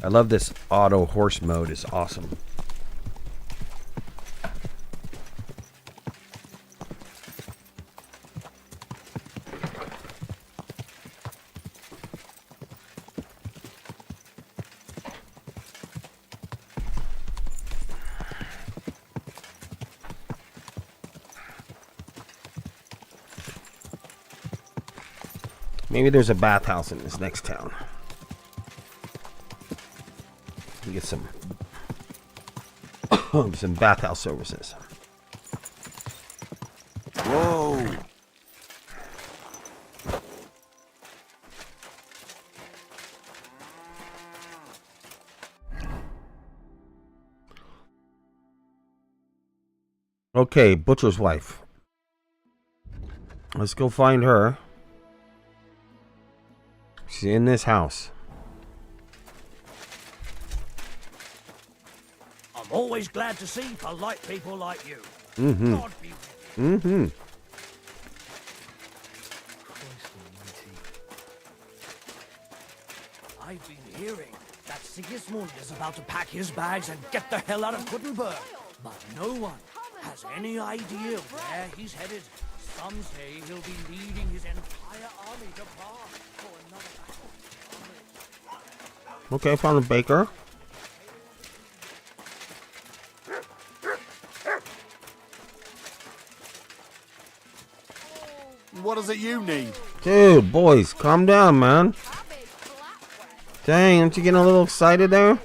I love this auto horse mode. It's awesome. Maybe there's a bathhouse in this next town. Get some some bathhouse services. Whoa! Okay, butcher's wife. Let's go find her. She's in this house. Always glad to see polite people like you. Mm-hmm. God be with you. Mm-hmm. I've been hearing that Sigismund is about to pack his bags and get the hell out of Kuttenberg. But no one has any idea where he's headed. Some say he'll be leading his entire army to Prague for another battle. Okay, found a baker. What is it you need? Dude, boys, calm down, man. Dang, aren't you getting a little excited there?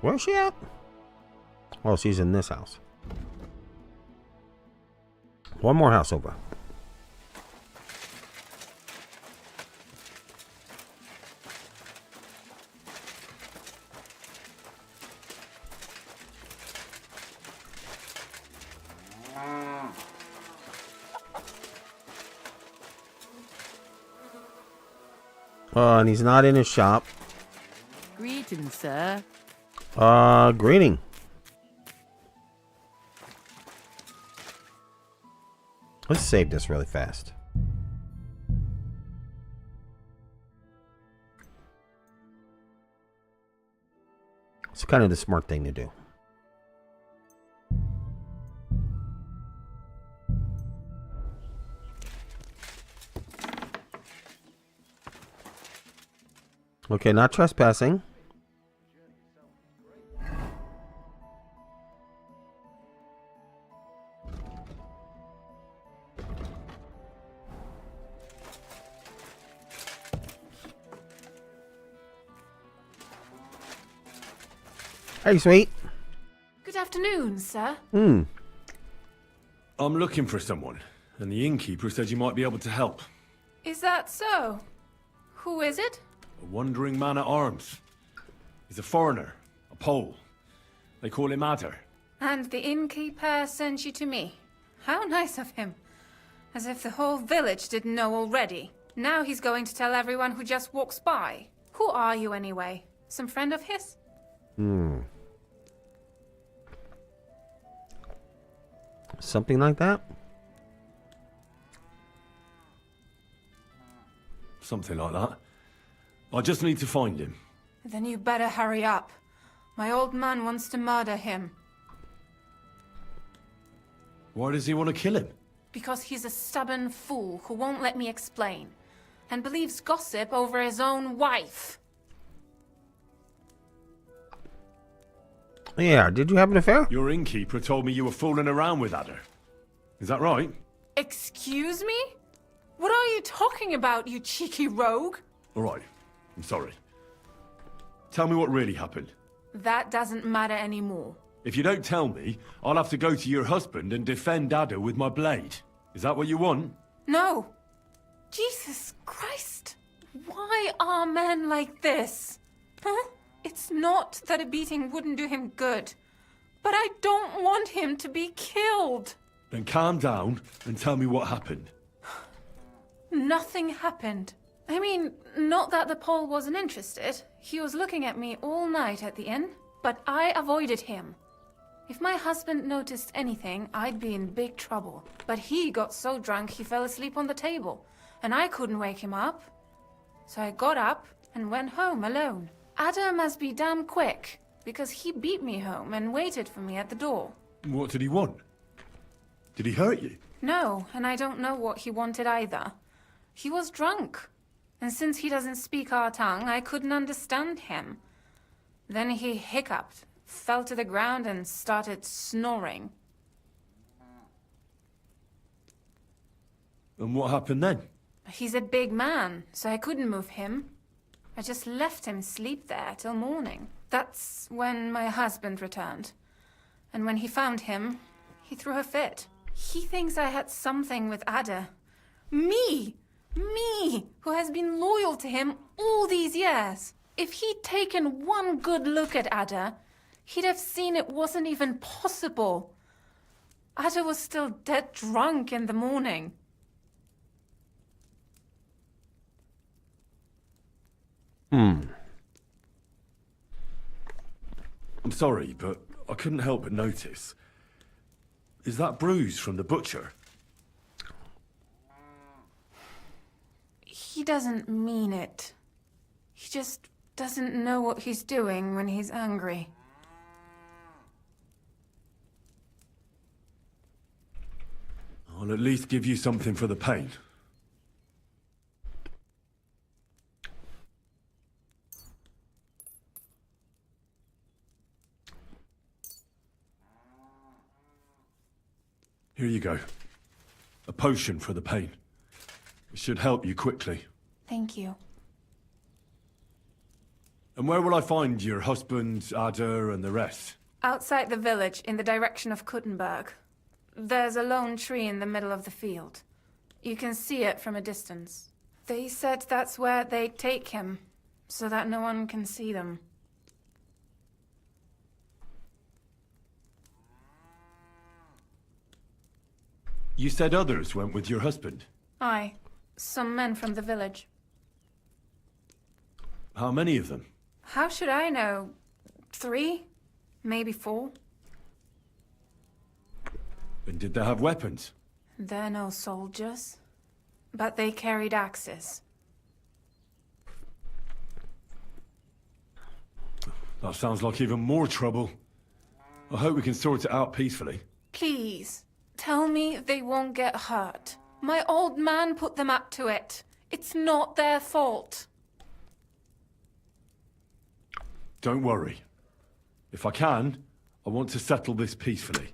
Where's she at? Oh, she's in this house. One more house over. And he's not in his shop. Greetings, sir. Greeting. Let's save this really fast. It's kind of the smart thing to do. Okay, not trespassing. Hey, sweet. Good afternoon, sir. I'm looking for someone, and the innkeeper said you might be able to help. Is that so? Who is it? A wandering man at arms. He's a foreigner, a Pole. They call him Adder. And the innkeeper sent you to me. How nice of him. As if the whole village didn't know already. Now he's going to tell everyone who just walks by. Who are you anyway? Some friend of his? Something like that? Something like that. I just need to find him. Then you better hurry up. My old man wants to murder him. Why does he want to kill him? Because he's a stubborn fool who won't let me explain. And believes gossip over his own wife. Yeah, did you have an affair? Your innkeeper told me you were fooling around with Adder. Is that right? Excuse me? What are you talking about, you cheeky rogue? All right. I'm sorry. Tell me what really happened. That doesn't matter anymore. If you don't tell me, I'll have to go to your husband and defend Adder with my blade. Is that what you want? No. Jesus Christ. Why are men like this? Huh? It's not that a beating wouldn't do him good. But I don't want him to be killed. Then calm down and tell me what happened. Nothing happened. I mean, not that the Pole wasn't interested. He was looking at me all night at the inn, but I avoided him. If my husband noticed anything, I'd be in big trouble. But he got so drunk he fell asleep on the table, and I couldn't wake him up. So I got up and went home alone. Adder must be damn quick, because he beat me home and waited for me at the door. What did he want? Did he hurt you? No, and I don't know what he wanted either. He was drunk. And since he doesn't speak our tongue, I couldn't understand him. Then he hiccuped, fell to the ground, and started snoring. And what happened then? He's a big man, so I couldn't move him. I just left him sleep there till morning. That's when my husband returned. And when he found him, he threw a fit. He thinks I had something with Adder. Me! Me, who has been loyal to him all these years. If he'd taken one good look at Adder, he'd have seen it wasn't even possible. Adder was still dead drunk in the morning. I'm sorry, but I couldn't help but notice. Is that bruise from the butcher? He doesn't mean it. He just doesn't know what he's doing when he's angry. I'll at least give you something for the pain. Here you go. A potion for the pain. It should help you quickly. Thank you. And where will I find your husband, Ada, and the rest? Outside the village, in the direction of Kuttenberg. There's a lone tree in the middle of the field. You can see it from a distance. They said that's where they take him, so that no one can see them. You said others went with your husband. Aye, some men from the village. How many of them? How should I know? 3? Maybe 4? And did they have weapons? They're no soldiers, but they carried axes. That sounds like even more trouble. I hope we can sort it out peacefully. Please, tell me they won't get hurt. My old man put them up to it. It's not their fault. Don't worry. If I can, I want to settle this peacefully.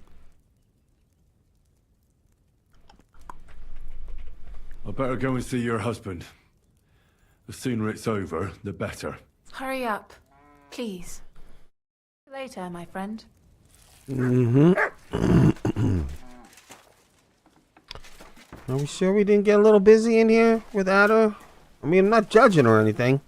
I better go and see your husband. The sooner it's over, the better. Hurry up, please. Later, my friend. Are we sure we didn't get a little busy in here with Ada? I mean, I'm not judging or anything.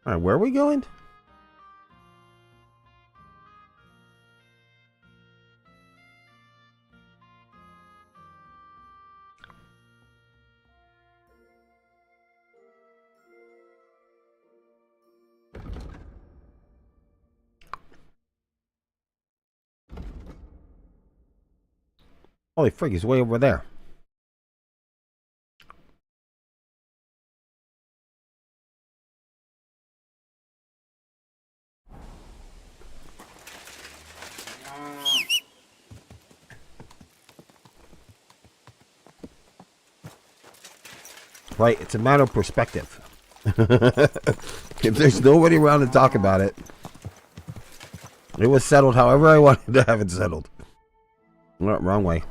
Alright, where are we going? Holy frig, he's way over there. Right, it's a matter of perspective. If there's nobody around to talk about it, it was settled however I wanted to have it settled. No, wrong way.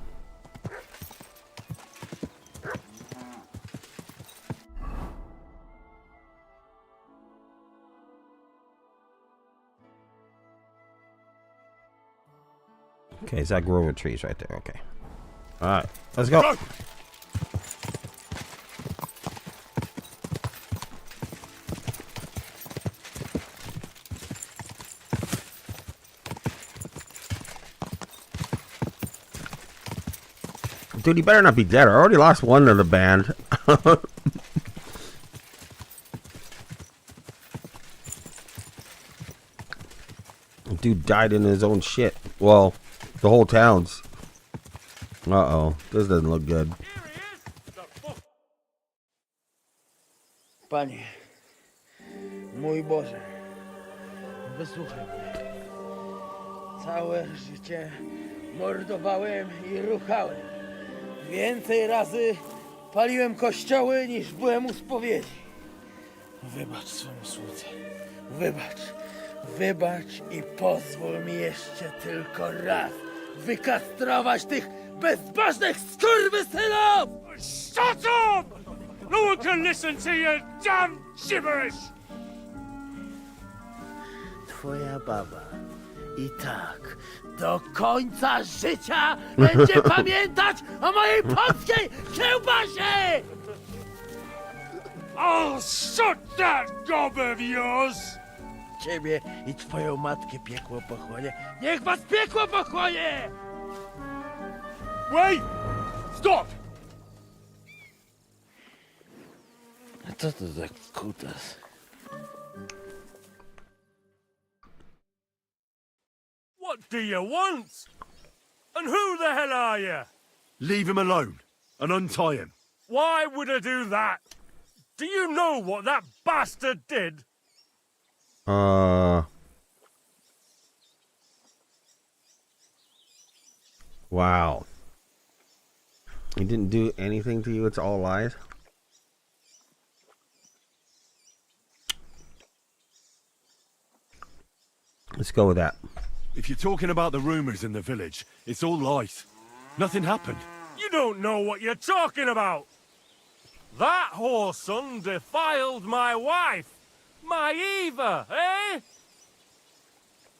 Okay, it's that grove of trees right there. Okay. Alright, let's go. Dude, he better not be dead. I already lost one of the band. Dude died in his own shit. Well, the whole town's. Uh-oh. This doesn't look good. Panie, mój Boże, wysłuchaj mnie. Całe życie mordowałem i ruchałem. Więcej razy paliłem kościoły, niż byłem u spowiedzi. Wybacz swemu słudze. Wybacz. Wybacz i pozwól mi jeszcze tylko raz wykastrować tych bezbożnych skurwysynów! Shut up! No one can listen to your damn gibberish! Twoja baba i tak do końca życia będzie pamiętać o mojej polskiej kiełbasie! I'll shut that gob of yours! ciebie i twoją matkę piekło pochłonie. Niech was piekło pochłonie! Wait! Stop! A co to za kutas? What do you want? And who the hell are you? Leave him alone and untie him. Why would I do that? Do you know what that bastard did? Wow. He didn't do anything to you, it's all lies? Let's go with that. If you're talking about the rumors in the village, it's all lies. Nothing happened. You don't know what you're talking about. That whoreson defiled my wife. My Eva, eh?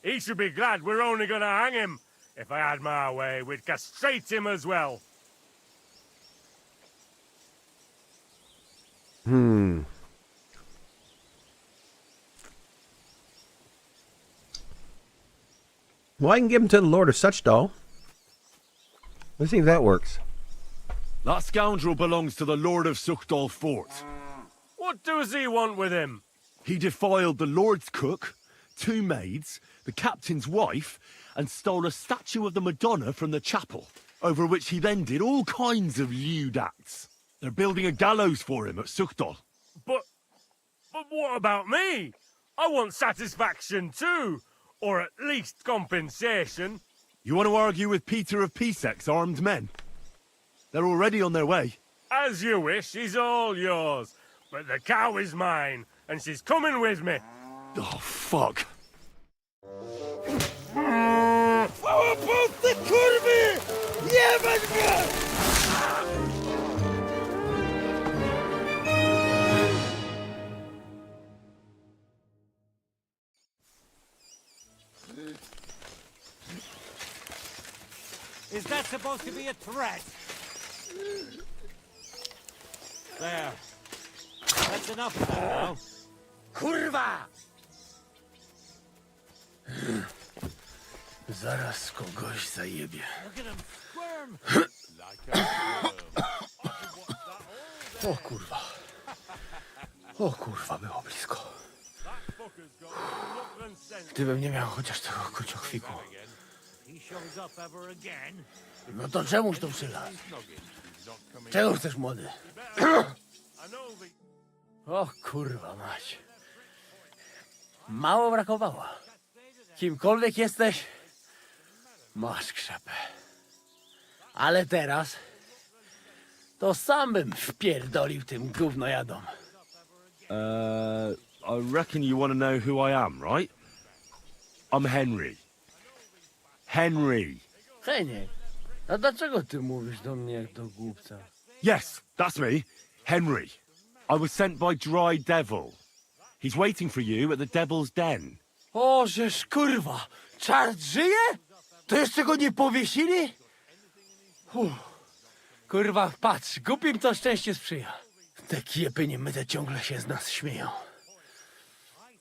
He should be glad we're only gonna hang him. If I had my way, we'd castrate him as well. Well, I can give him to the Lord of Suchdal. Let's see if that works. That scoundrel belongs to the Lord of Suchdal Fort. What does he want with him? He defiled the Lord's cook, 2 maids, the captain's wife, and stole a statue of the Madonna from the chapel, over which he then did all kinds of lewd acts. They're building a gallows for him at Suchdal. But what about me? I want satisfaction too, or at least compensation. You want to argue with Peter of Pisec's armed men? They're already on their way. As you wish, she's all yours. But the cow is mine, and she's coming with me. Oh, fuck. Połopolscy kurwy! Jebać mnie! Is that supposed to be a threat? There. That's enough of that now. Kurwa! Zaraz kogoś zajebie. Look at him squirm! O kurwa. O kurwa, było blisko. Gdybym nie miał chociaż tego kruciochwiku. No to czemuż to przylazł? Czego chcesz, młody? O kurwa mać. Mało brakowało. Kimkolwiek jesteś, masz krzepę. Ale teraz to sam bym wpierdolił tym gównojadom. I reckon you want to know who I am, right? I'm Henry. Henry. Heniek, a dlaczego ty mówisz do mnie jak do głupca? Yes, that's me. Henry. I was sent by Dry Devil. He's waiting for you at the Devil's Den. O, żeż kurwa, czart żyje? To jeszcze go nie powiesili? Kurwa, patrz, głupim to szczęście sprzyja. Te kiepy niemyte ciągle się z nas śmieją.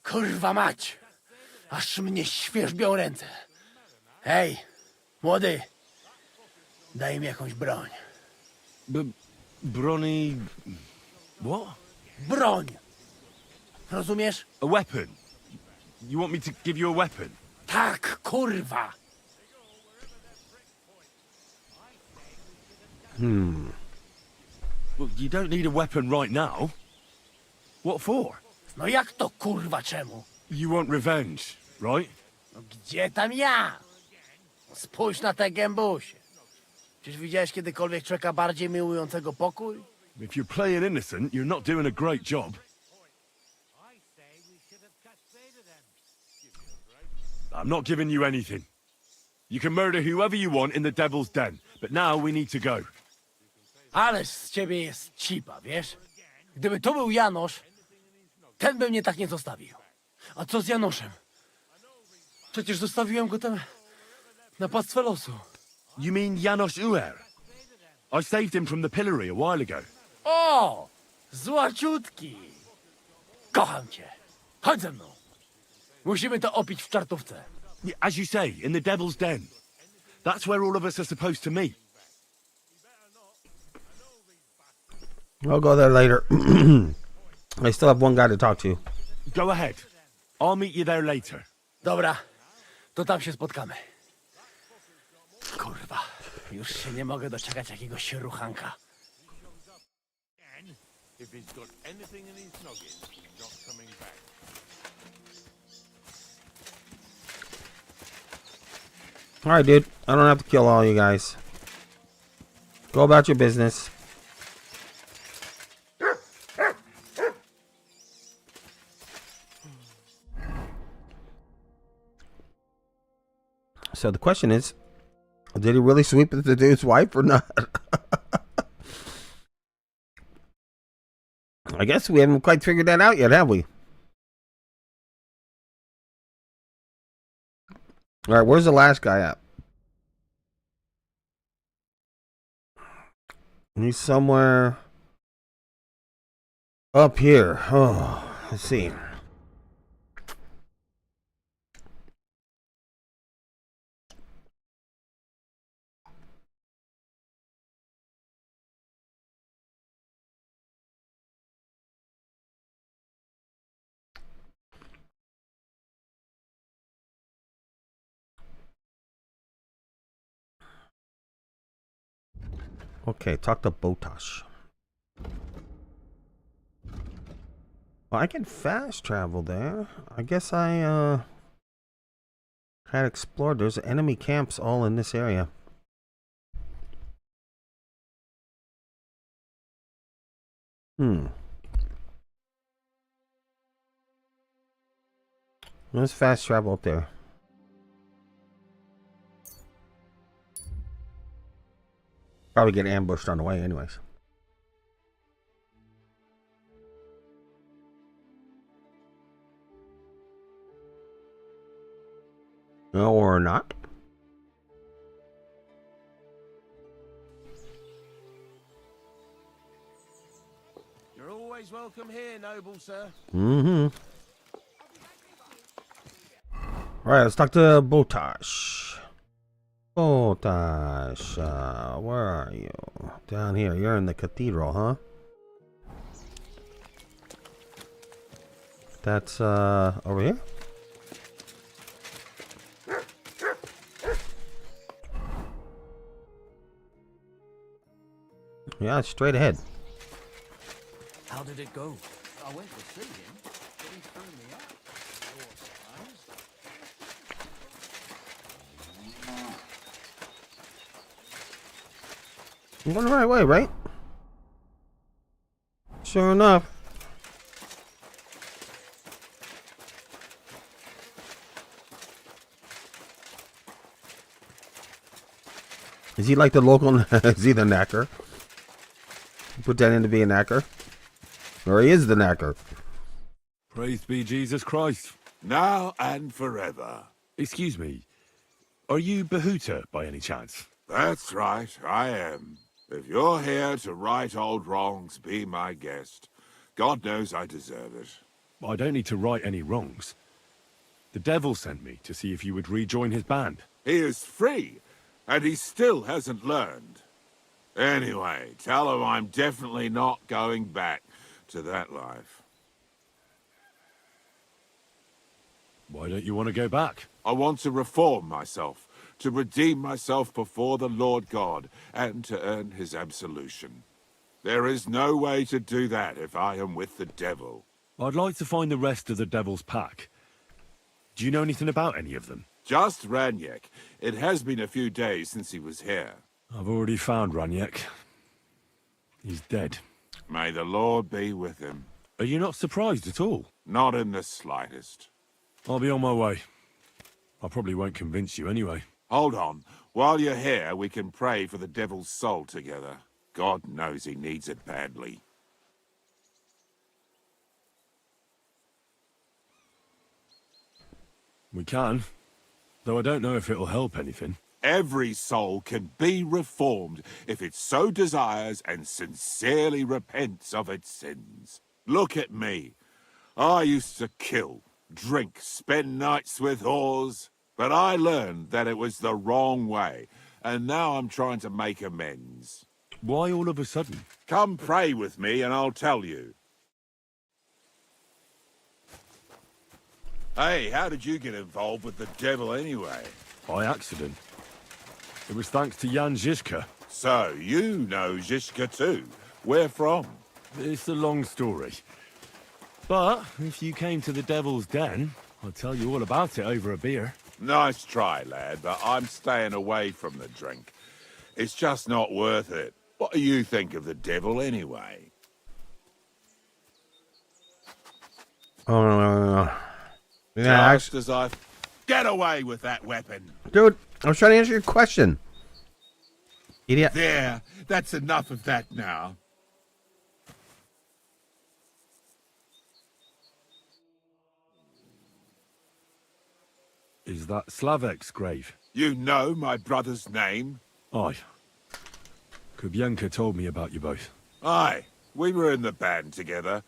Kurwa mać, aż mnie świerzbią ręce. Hej, młody, daj mi jakąś broń. Brony... What? Broń! Rozumiesz? A weapon? You want me to give you a weapon? Tak, kurwa! Well, you don't need a weapon right now. What for? No jak to kurwa czemu? You want revenge, right? No gdzie tam ja? Spójrz na te gębusie. Czyż widziałeś kiedykolwiek człowieka bardziej miłującego pokój? If you're playing innocent, you're not doing a great job. I'm not giving you anything. You can murder whoever you want in the Devil's Den, but now we need to go. Ależ z ciebie jest cipa, wiesz? Gdyby to był Janosz, ten by mnie tak nie zostawił. A co z Janoszem? Przecież zostawiłem go tam na pastwę losu. You mean Janos Uer? I saved him from the pillory a while ago. O! Złaciutki! Kocham cię. Chodź ze mną. Musimy to opić w czartówce. As you say, in the Devil's Den. That's where all of us are supposed to meet. I'll go there later. I still have one guy to talk to. Go ahead. I'll meet you there later. Dobra, to tam się spotkamy. Kurwa, już się nie mogę doczekać jakiegoś ruchanka. If he's got anything in his noggin, he's not coming back. Alright, dude. I don't have to kill all you guys. Go about your business. So the question is, did he really sweep the dude's wife or not? I guess we haven't quite figured that out yet, have we? Alright, where's the last guy at? He's somewhere up here. Oh, let's see. Okay, talk to Botash. Well, I can fast travel there. I guess I had explored. There's enemy camps all in this area. Let's fast travel up there. Probably get ambushed on the way anyways. No, or not. You're always welcome here, noble sir. Mm-hmm. Alright, let's talk to Botash. Botash, where are you? Down here. You're in the cathedral, huh? That's, over here? Yeah, it's straight ahead. How did it go? I went to see him, but he threw me out. I'm going the right way, right? Sure enough. Is he like the local? Is he the knacker? Pretending to be a knacker? Or he is the knacker? Praise be Jesus Christ. Now and forever. Excuse me. Are you Bohuta by any chance? That's right, I am. If you're here to right old wrongs, be my guest. God knows I deserve it. I don't need to right any wrongs. The devil sent me to see if you would rejoin his band. He is free, and he still hasn't learned. Anyway, tell him I'm definitely not going back to that life. Why don't you want to go back? I want to reform myself, to redeem myself before the Lord God, and to earn his absolution. There is no way to do that if I am with the devil. I'd like to find the rest of the devil's pack. Do you know anything about any of them? Just Ranyek. It has been a few days since he was here. I've already found Ranyek. He's dead. May the Lord be with him. Are you not surprised at all? Not in the slightest. I'll be on my way. I probably won't convince you anyway. Hold on. While you're here, we can pray for the devil's soul together. God knows he needs it badly. We can, though I don't know if it'll help anything. Every soul can be reformed if it so desires and sincerely repents of its sins. Look at me. I used to kill, drink, spend nights with whores. But I learned that it was the wrong way, and now I'm trying to make amends. Why all of a sudden? Come pray with me and I'll tell you. Hey, how did you get involved with the devil anyway? By accident. It was thanks to Jan Žižka. So, you know Žižka too. Where from? It's a long story. But if you came to the Devil's Den, I'll tell you all about it over a beer. Nice try, lad, but I'm staying away from the drink. It's just not worth it. What do you think of the devil anyway? Oh, no. Yeah, Just as I... Get away with that weapon! Dude, I was trying to answer your question. Idiot. There, that's enough of that now. Is that Slavek's grave? You know my brother's name? Aye. Kubienka told me about you both. Aye, we were in the band together,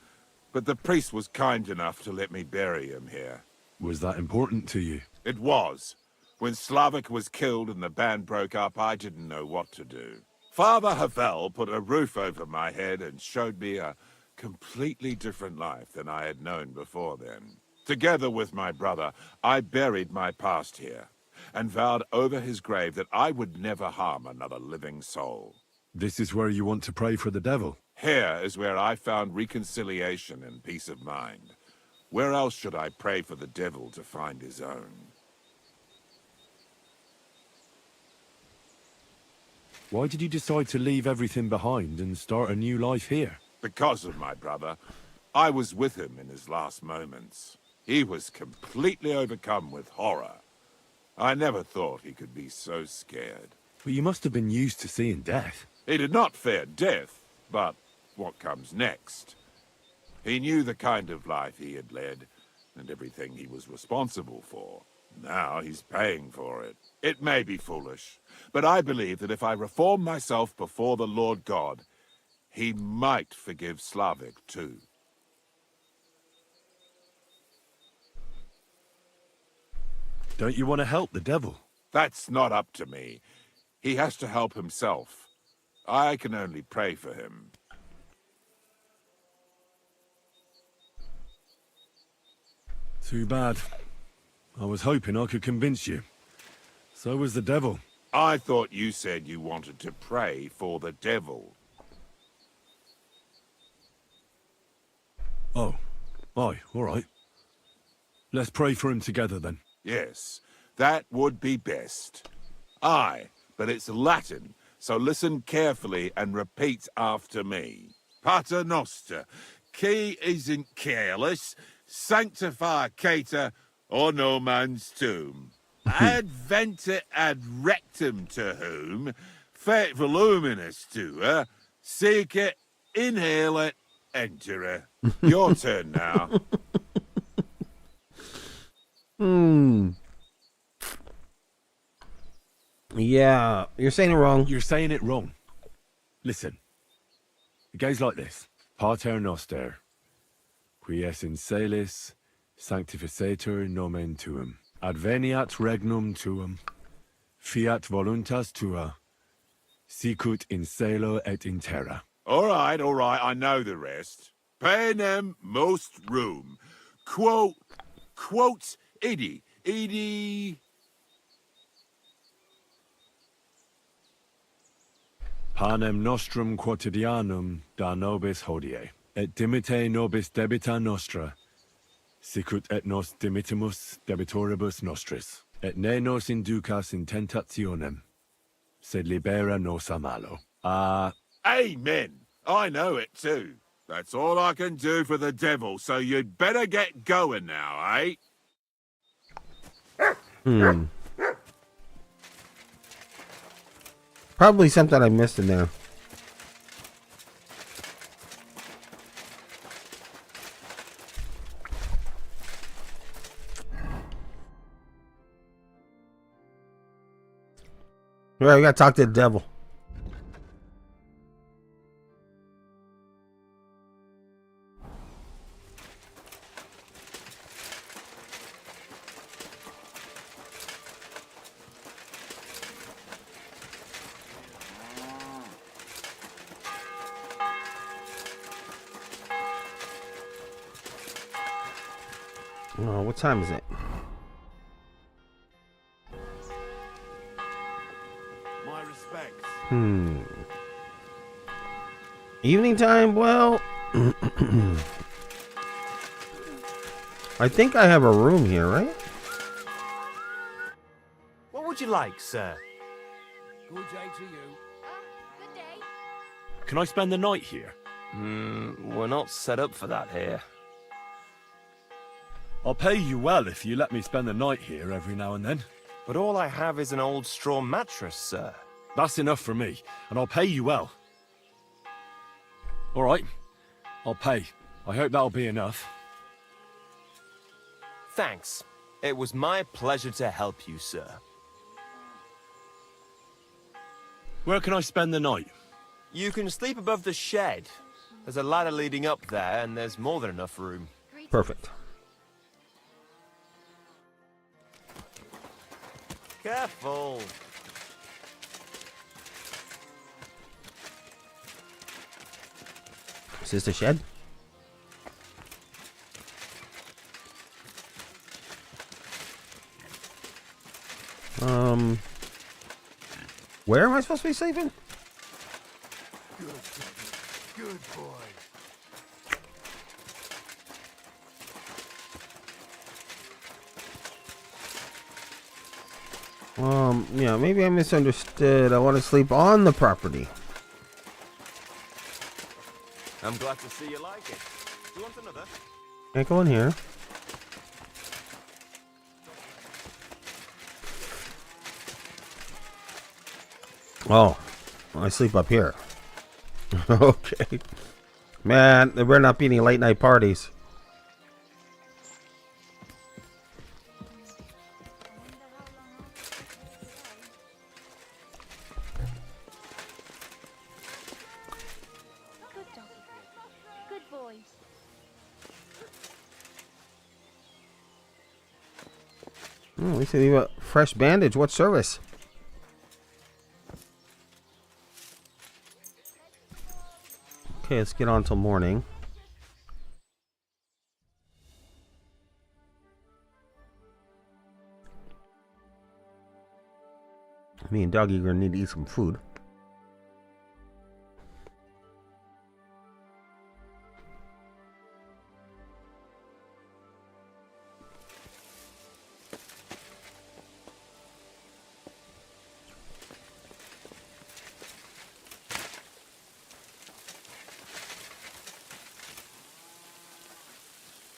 but the priest was kind enough to let me bury him here. Was that important to you? It was. When Slavek was killed and the band broke up, I didn't know what to do. Father Havel put a roof over my head and showed me a completely different life than I had known before then. Together with my brother, I buried my past here, and vowed over his grave that I would never harm another living soul. This is where you want to pray for the devil? Here is where I found reconciliation and peace of mind. Where else should I pray for the devil to find his own? Why did you decide to leave everything behind and start a new life here? Because of my brother. I was with him in his last moments. He was completely overcome with horror. I never thought he could be so scared. But you must have been used to seeing death. He did not fear death, but what comes next? He knew the kind of life he had led, and everything he was responsible for. Now he's paying for it. It may be foolish, but I believe that if I reform myself before the Lord God, he might forgive Slavek too. Don't you want to help the devil? That's not up to me. He has to help himself. I can only pray for him. Too bad. I was hoping I could convince you. So was the devil. I thought you said you wanted to pray for the devil. Oh. Aye, all right. Let's pray for him together then. Yes, that would be best. Aye, but it's Latin, so listen carefully and repeat after me. Pater Noster, qui isn't careless, sanctificata or no man's tomb. Adventure ad rectum to whom, fet voluminous to her, seek it, inhale it, enter her. Your turn now. Yeah, you're saying it wrong. You're saying it wrong. Listen. It goes like this. Pater Noster, qui es in celis, sanctificetur nomen tuum. Adveniat regnum tuum. Fiat voluntas tua. Sicut in cielo et in terra. All right, I know the rest. Panem most room. Quote, idi. Panem nostrum quotidianum da nobis hodie, et dimite nobis debita nostra, sicut et nos dimitimus debitoribus nostris, et ne nos inducas in tentationem, sed libera nos a malo. Amen. I know it too. That's all I can do for the devil, so you'd better get going now, eh? Probably something I missed in there. Right, we gotta talk to the devil. Oh, what time is it? My respects. Evening time? Well, I think I have a room here, right? What would you like, sir? Good day to you. Good day. Can I spend the night here? We're not set up for that here. I'll pay you well if you let me spend the night here every now and then. But all I have is an old straw mattress, sir. That's enough for me, and I'll pay you well. All right, I'll pay. I hope that'll be enough. Thanks. It was my pleasure to help you, sir. Where can I spend the night? You can sleep above the shed. There's a ladder leading up there, and there's more than enough room. Perfect. Careful. Is this the shed? Where am I supposed to be sleeping? Good boy. Yeah, maybe I misunderstood. I want to sleep on the property. I'm glad to see you like it. Do you want another? Can't go in here. Oh, I sleep up here. Okay. Man, there better not be any late night parties. Good doggy. Good boys. Oh, at least they leave a fresh bandage. What service? Okay, let's get on till morning. Me and Doggy are gonna need to eat some food.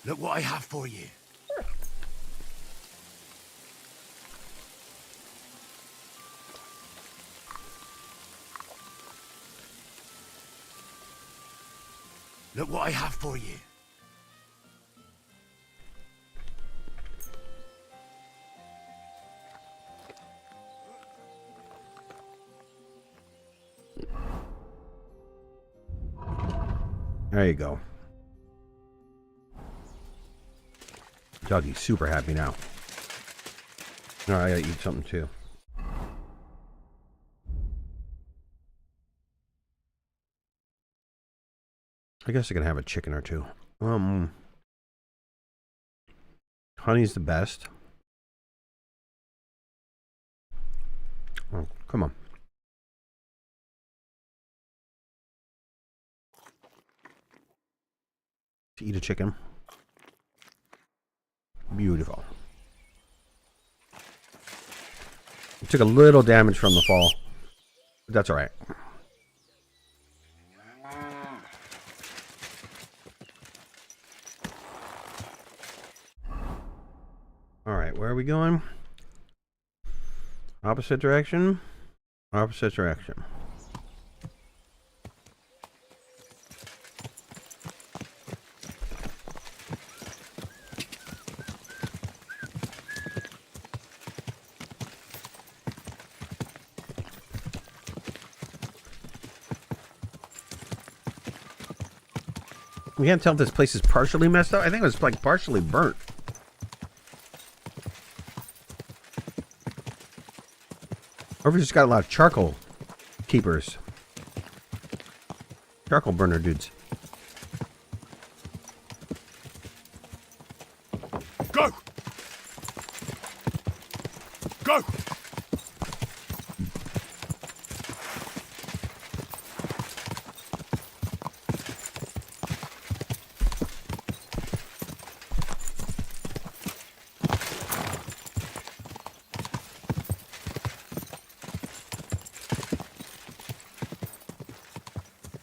Look what I have for you. Look what I have for you. There you go. Doggy's super happy now. Alright, I gotta eat something too. I guess I can have a chicken or two. Honey's the best. Oh, come on. To eat a chicken. Beautiful. It took a little damage from the fall, but that's all right. All right, where are we going? Opposite direction. Opposite direction. We can't tell if this place is partially messed up. I think it was like partially burnt. Or if we just got a lot of charcoal keepers. Charcoal burner dudes. Go! Go!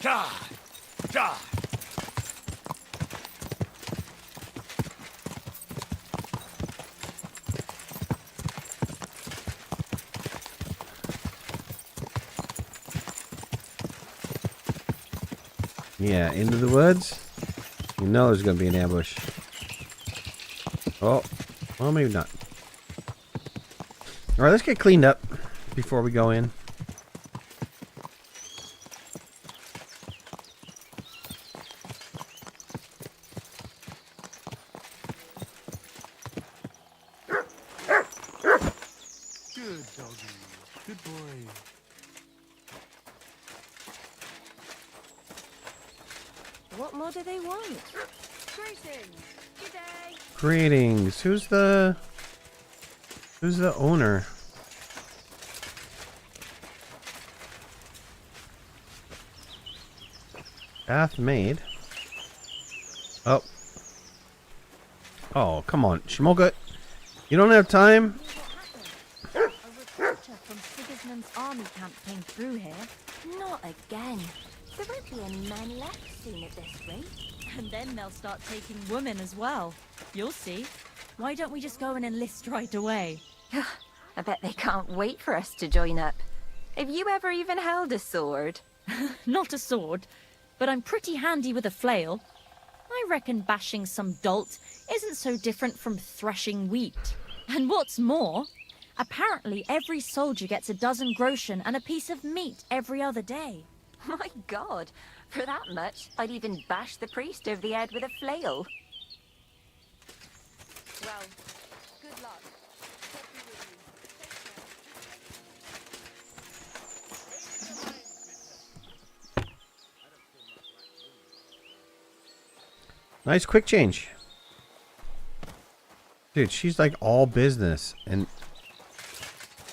God! God! Yeah, into the woods. You know there's gonna be an ambush. Oh, well, maybe not. All right, let's get cleaned up before we go in. Good doggy. Good boy. What more do they want? Greetings. Good day. Greetings. Who's the owner? Bath maid. Oh. Oh, come on, Schmolka. You don't have time? A reporter from Sigismund's army camp came through here. Not again. There won't be any men left soon at this rate. And then they'll start taking women as well. You'll see. Why don't we just go and enlist right away? I bet they can't wait for us to join up. Have you ever even held a sword? Not a sword, but I'm pretty handy with a flail. I reckon bashing some dolt isn't so different from threshing wheat. And what's more, apparently every soldier gets a dozen groschen and a piece of meat every other day. My God, for that much, I'd even bash the priest over the head with a flail. Well, good luck. Nice quick change. Dude, she's like all business. And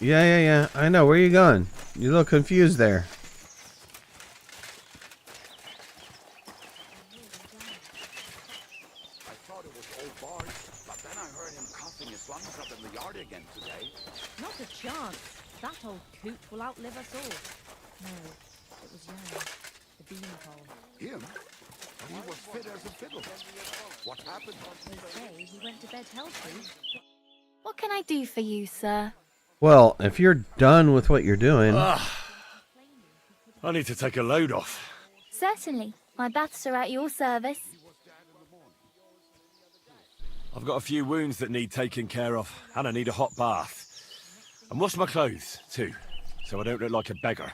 yeah. I know. Where are you going? You look confused there. I thought it was old Bart, but then I heard him coughing his lungs up in the yard again today. Not a chance. That old coot will outlive us all. No, it was Jan, the beanpole. Him? He was fit as a fiddle. What happened? They say he went to bed healthy. What can I do for you, sir? Well, if you're done with what you're doing... I need to take a load off. Certainly. My baths are at your service. I've got a few wounds that need taking care of, and I need a hot bath. And wash my clothes, too, so I don't look like a beggar.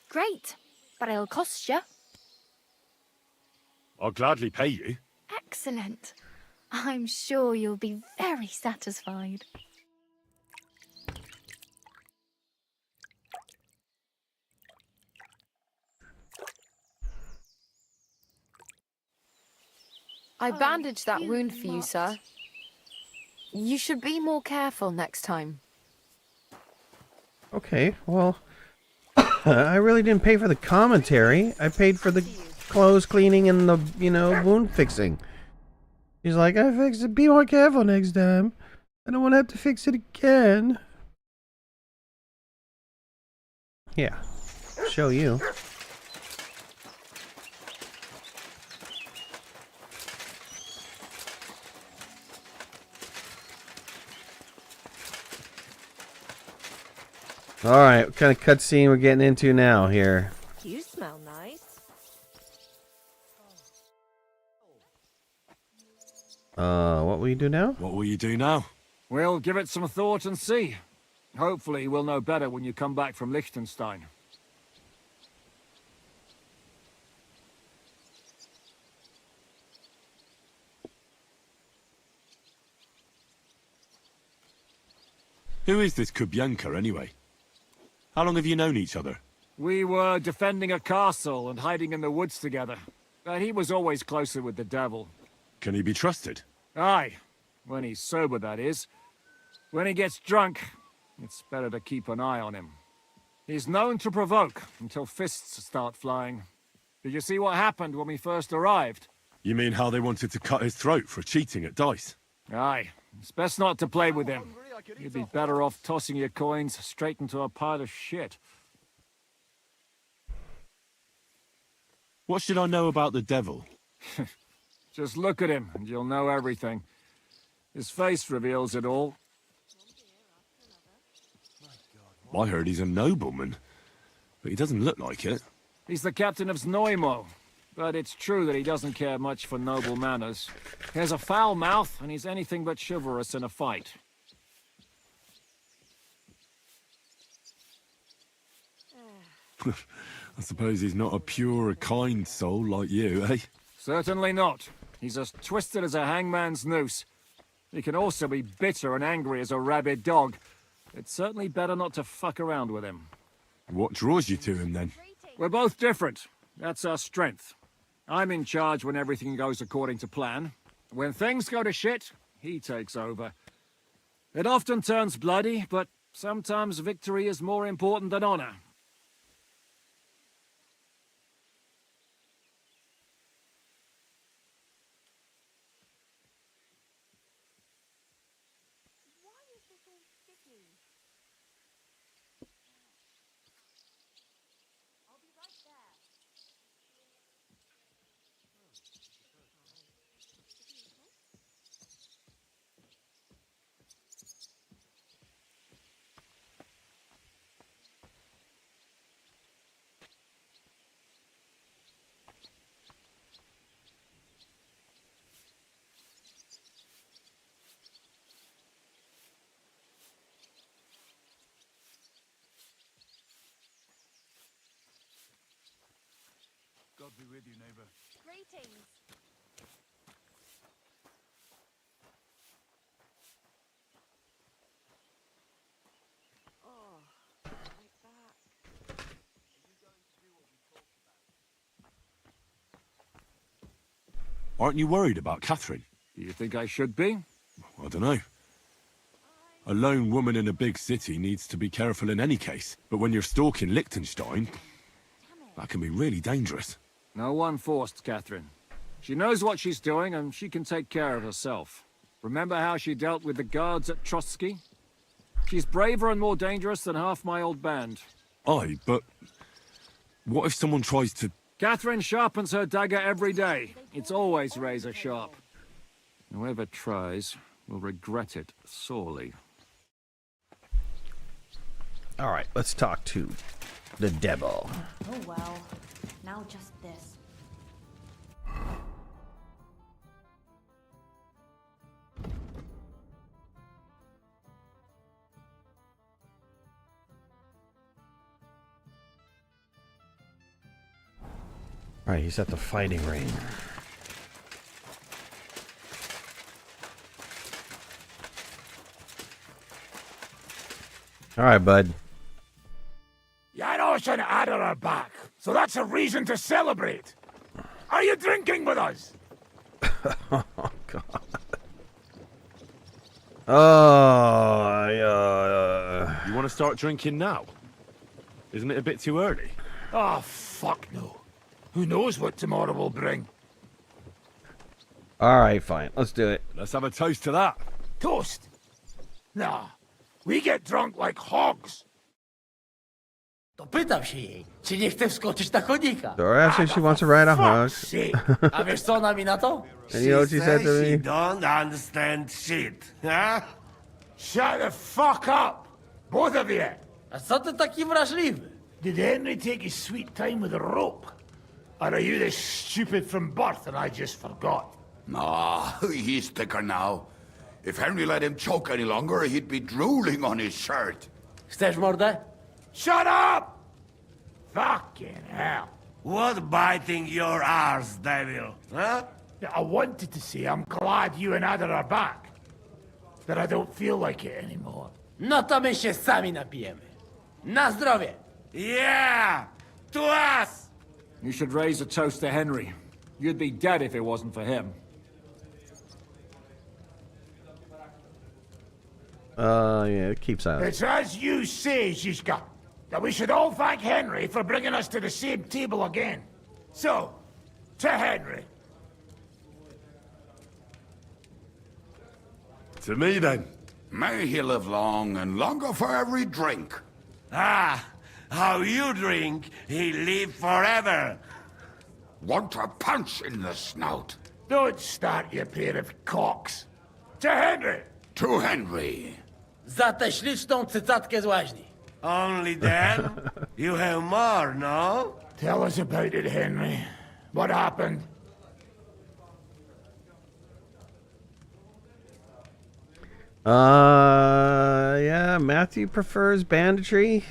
Great. But it'll cost you. I'll gladly pay you. Excellent. I'm sure you'll be very satisfied. I bandaged that wound for you, sir. You should be more careful next time. Okay, well... I really didn't pay for the commentary. I paid for the clothes cleaning and the, wound fixing. He's like, I fixed it. Be more careful next time. I don't want to have to fix it again. Yeah. Show you. Alright, what kind of cutscene we're getting into now here? You smell nice. What will you do now? What will you do now? We'll give it some thought and see. Hopefully we'll know better when you come back from Liechtenstein. Who is this Kubyanka, anyway? How long have you known each other? We were defending a castle and hiding in the woods together. But he was always closer with the devil. Can he be trusted? Aye, When he's sober, that is. When he gets drunk, it's better to keep an eye on him. He's known to provoke until fists start flying. Did you see what happened when we first arrived? You mean how they wanted to cut his throat for cheating at dice? Aye. It's best not to play with him. You'd be better off tossing your coins straight into a pile of shit. What should I know about the devil? Just look at him and you'll know everything. His face reveals it all. I heard he's a nobleman, but he doesn't look like it. He's the captain of Znojmo, but it's true that he doesn't care much for noble manners. He has a foul mouth, and he's anything but chivalrous in a fight. I suppose he's not a pure, kind soul like you, eh? Certainly not. He's as twisted as a hangman's noose. He can also be bitter and angry as a rabid dog. It's certainly better not to fuck around with him. What draws you to him, then? We're both different. That's our strength. I'm in charge when everything goes according to plan. When things go to shit, he takes over. It often turns bloody, but sometimes victory is more important than honor. God be with you, neighbor. Greetings. Oh, my back. Aren't you worried about Catherine? Do you think I should be? I don't know. A lone woman in a big city needs to be careful in any case. But when you're stalking Liechtenstein, that can be really dangerous. No one forced Catherine. She knows what she's doing, and she can take care of herself. Remember how she dealt with the guards at Trotsky? She's braver and more dangerous than half my old band. Aye, but what if someone tries to... Catherine sharpens her dagger every day. It's always razor sharp. Whoever tries will regret it sorely. All right, let's talk to the devil. Oh well. Now just this. All right, he's at the fighting ring. All right, bud. Janos and Ada are back, so that's a reason to celebrate. Are you drinking with us? Oh, God. Oh, You want to start drinking now? Isn't it a bit too early? Oh, fuck no. Who knows what tomorrow will bring? All right, fine. Let's do it. Let's have a toast to that. Toast? Nah, we get drunk like hogs. To pytam się jej, czy nie chce wskoczyć na konika. Dora asks if she wants to ride a hog. A wiesz co ona mi na to? And you know what she said to me? She don't understand shit, huh? Shut the fuck up! Both of you! A co ty taki wrażliwy? Did Henry take his sweet time with a rope? Or are you this stupid from birth and I just forgot? Nah, he's thicker now. If Henry let him choke any longer, he'd be drooling on his shirt. Chcesz mordę? Shut up! Fucking hell. What biting your arse, devil, huh? I wanted to say I'm glad you and Ada are back. That I don't feel like it anymore. No to my się sami napijemy. Na zdrowie! Yeah! To us! You should raise a toast to Henry. You'd be dead if it wasn't for him. Yeah, keep silent. It's as you say, Zizka, that we should all thank Henry for bringing us to the same table again. So, to Henry. To me, then. May he live long and longer for every drink. Ah, how you drink, he live forever. Want a punch in the snout? Don't start, you pair of cocks. To Henry. To Henry. Za tę śliczną cycatkę z łaźni. Only then? You have more, no? Tell us about it, Henry. What happened? Yeah, Matthew prefers banditry.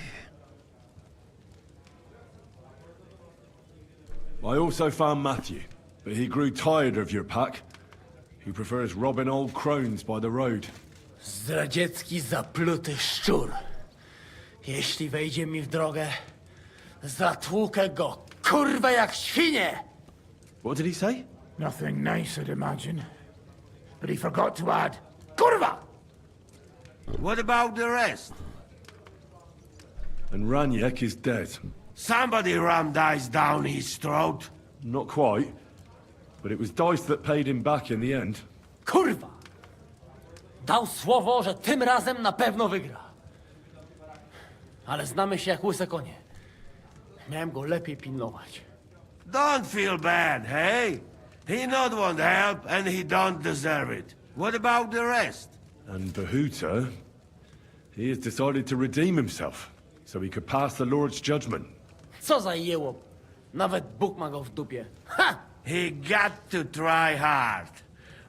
I also found Matthew, but he grew tired of your pack. He prefers robbing old crones by the road. Zdradziecki, zapluty szczur. Jeśli wejdzie mi w drogę, zatłukę go, kurwa, jak świnie! What did he say? Nothing nice, I'd imagine. But he forgot to add, kurwa! What about the rest? And Raniek is dead. Somebody rammed dice down his throat. Not quite, but it was dice that paid him back in the end. Kurwa! Dał słowo, że tym razem na pewno wygra. Ale znamy się jak łyse konie. Miałem go lepiej pilnować. Don't feel bad, hey? He not want help, and he don't deserve it. What about the rest? And Bohuta, he has decided to redeem himself, so he could pass the Lord's judgment. Co za jełop. Nawet Bóg ma go w dupie. Ha! He got to try hard.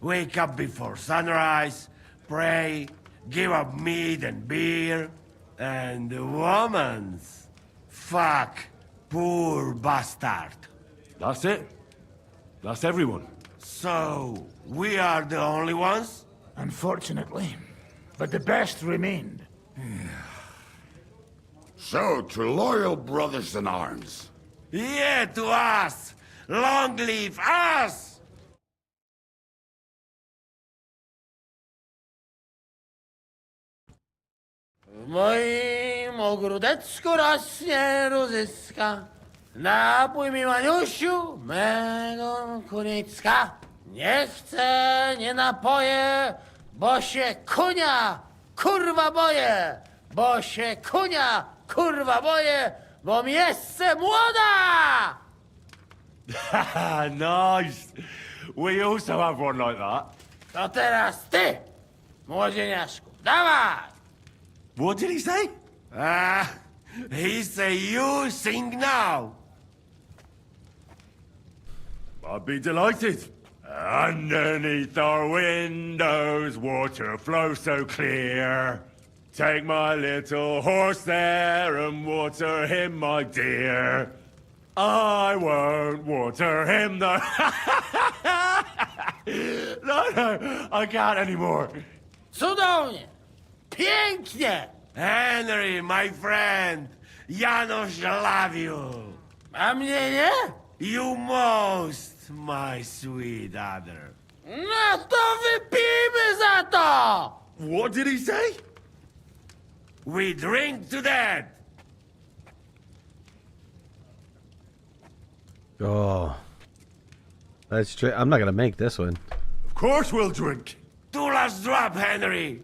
Wake up before sunrise, pray, give up meat and beer, and the womans. Fuck, poor bastard. That's it. That's everyone. So, we are the only ones? Unfortunately. But the best remained. So, to loyal brothers in arms. Yeah, to us! Long live us! W moim ogródeczku rośnie różyska. Napój mi, Maniusiu, mego kunicka. Nie chcę, nie napoję, bo się kunia, kurwa boję. Bo się kunia, kurwa boję, bo mi jeszcze młoda! Nice. We also have one like that. To teraz ty, młodzieniaszku, dawaj! What did he say? He say you sing now. I'd be delighted. Underneath our windows, water flows so clear. Take my little horse there and water him, my dear. I won't water him, though. No, I can't anymore. Cudownie! Pięknie! Henry, my friend, Janusz love you. A mnie nie? You most, my sweet other. No to wypijmy za to! What did he say? We drink to that. Oh, that's true. I'm not gonna make this one. Of course we'll drink. Two last drop, Henry.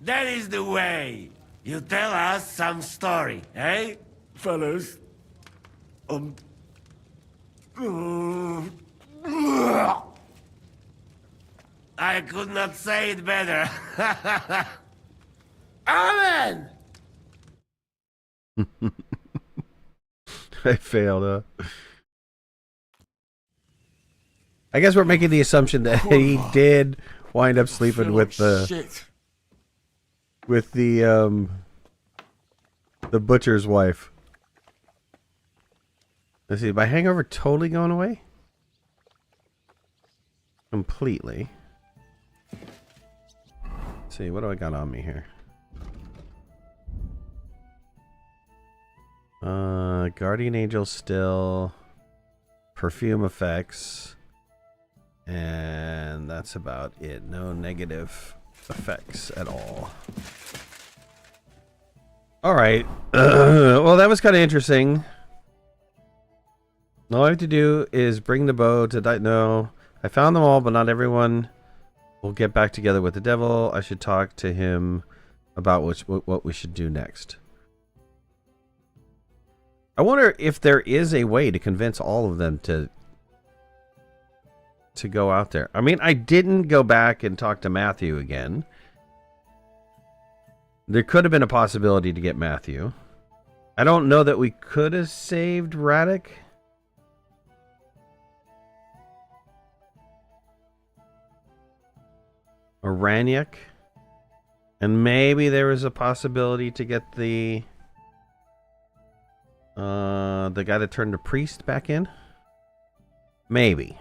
That is the way. You tell us some story, eh? Fellas, I could not say it better. Amen! I failed. I guess we're making the assumption that he did wind up sleeping with the butcher's wife. Let's see, my hangover totally gone away? Completely. Let's see, what do I got on me here? Guardian Angel still. Perfume effects. And that's about it. No negative effects at all. All right. Well, that was kind of interesting. All I have to do is bring the bow to no. I found them all, but not everyone. We'll get back together with the devil. I should talk to him about what we should do next. I wonder if there is a way to convince all of them to go out there. I mean, I didn't go back and talk to Matthew again. There could have been a possibility to get Matthew. I don't know that we could have saved Radek. Or Raniak. And maybe there was a possibility to get the guy that turned to priest back in. Maybe.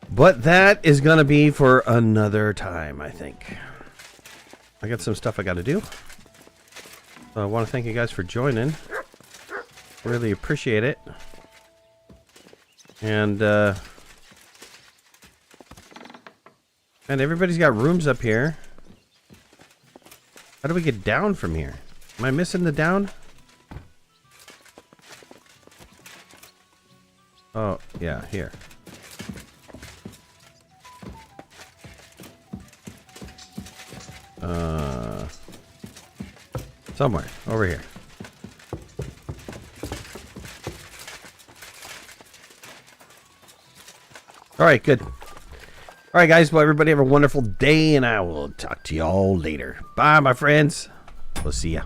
But that is going to be for another time, I think. I got some stuff I got to do. So I want to thank you guys for joining. Really appreciate it. And everybody's got rooms up here. How do we get down from here? Am I missing the down? Oh, yeah, here. Somewhere over here. All right, good. All right, guys. Well, everybody have a wonderful day, and I will talk to you all later. Bye, my friends. We'll see ya.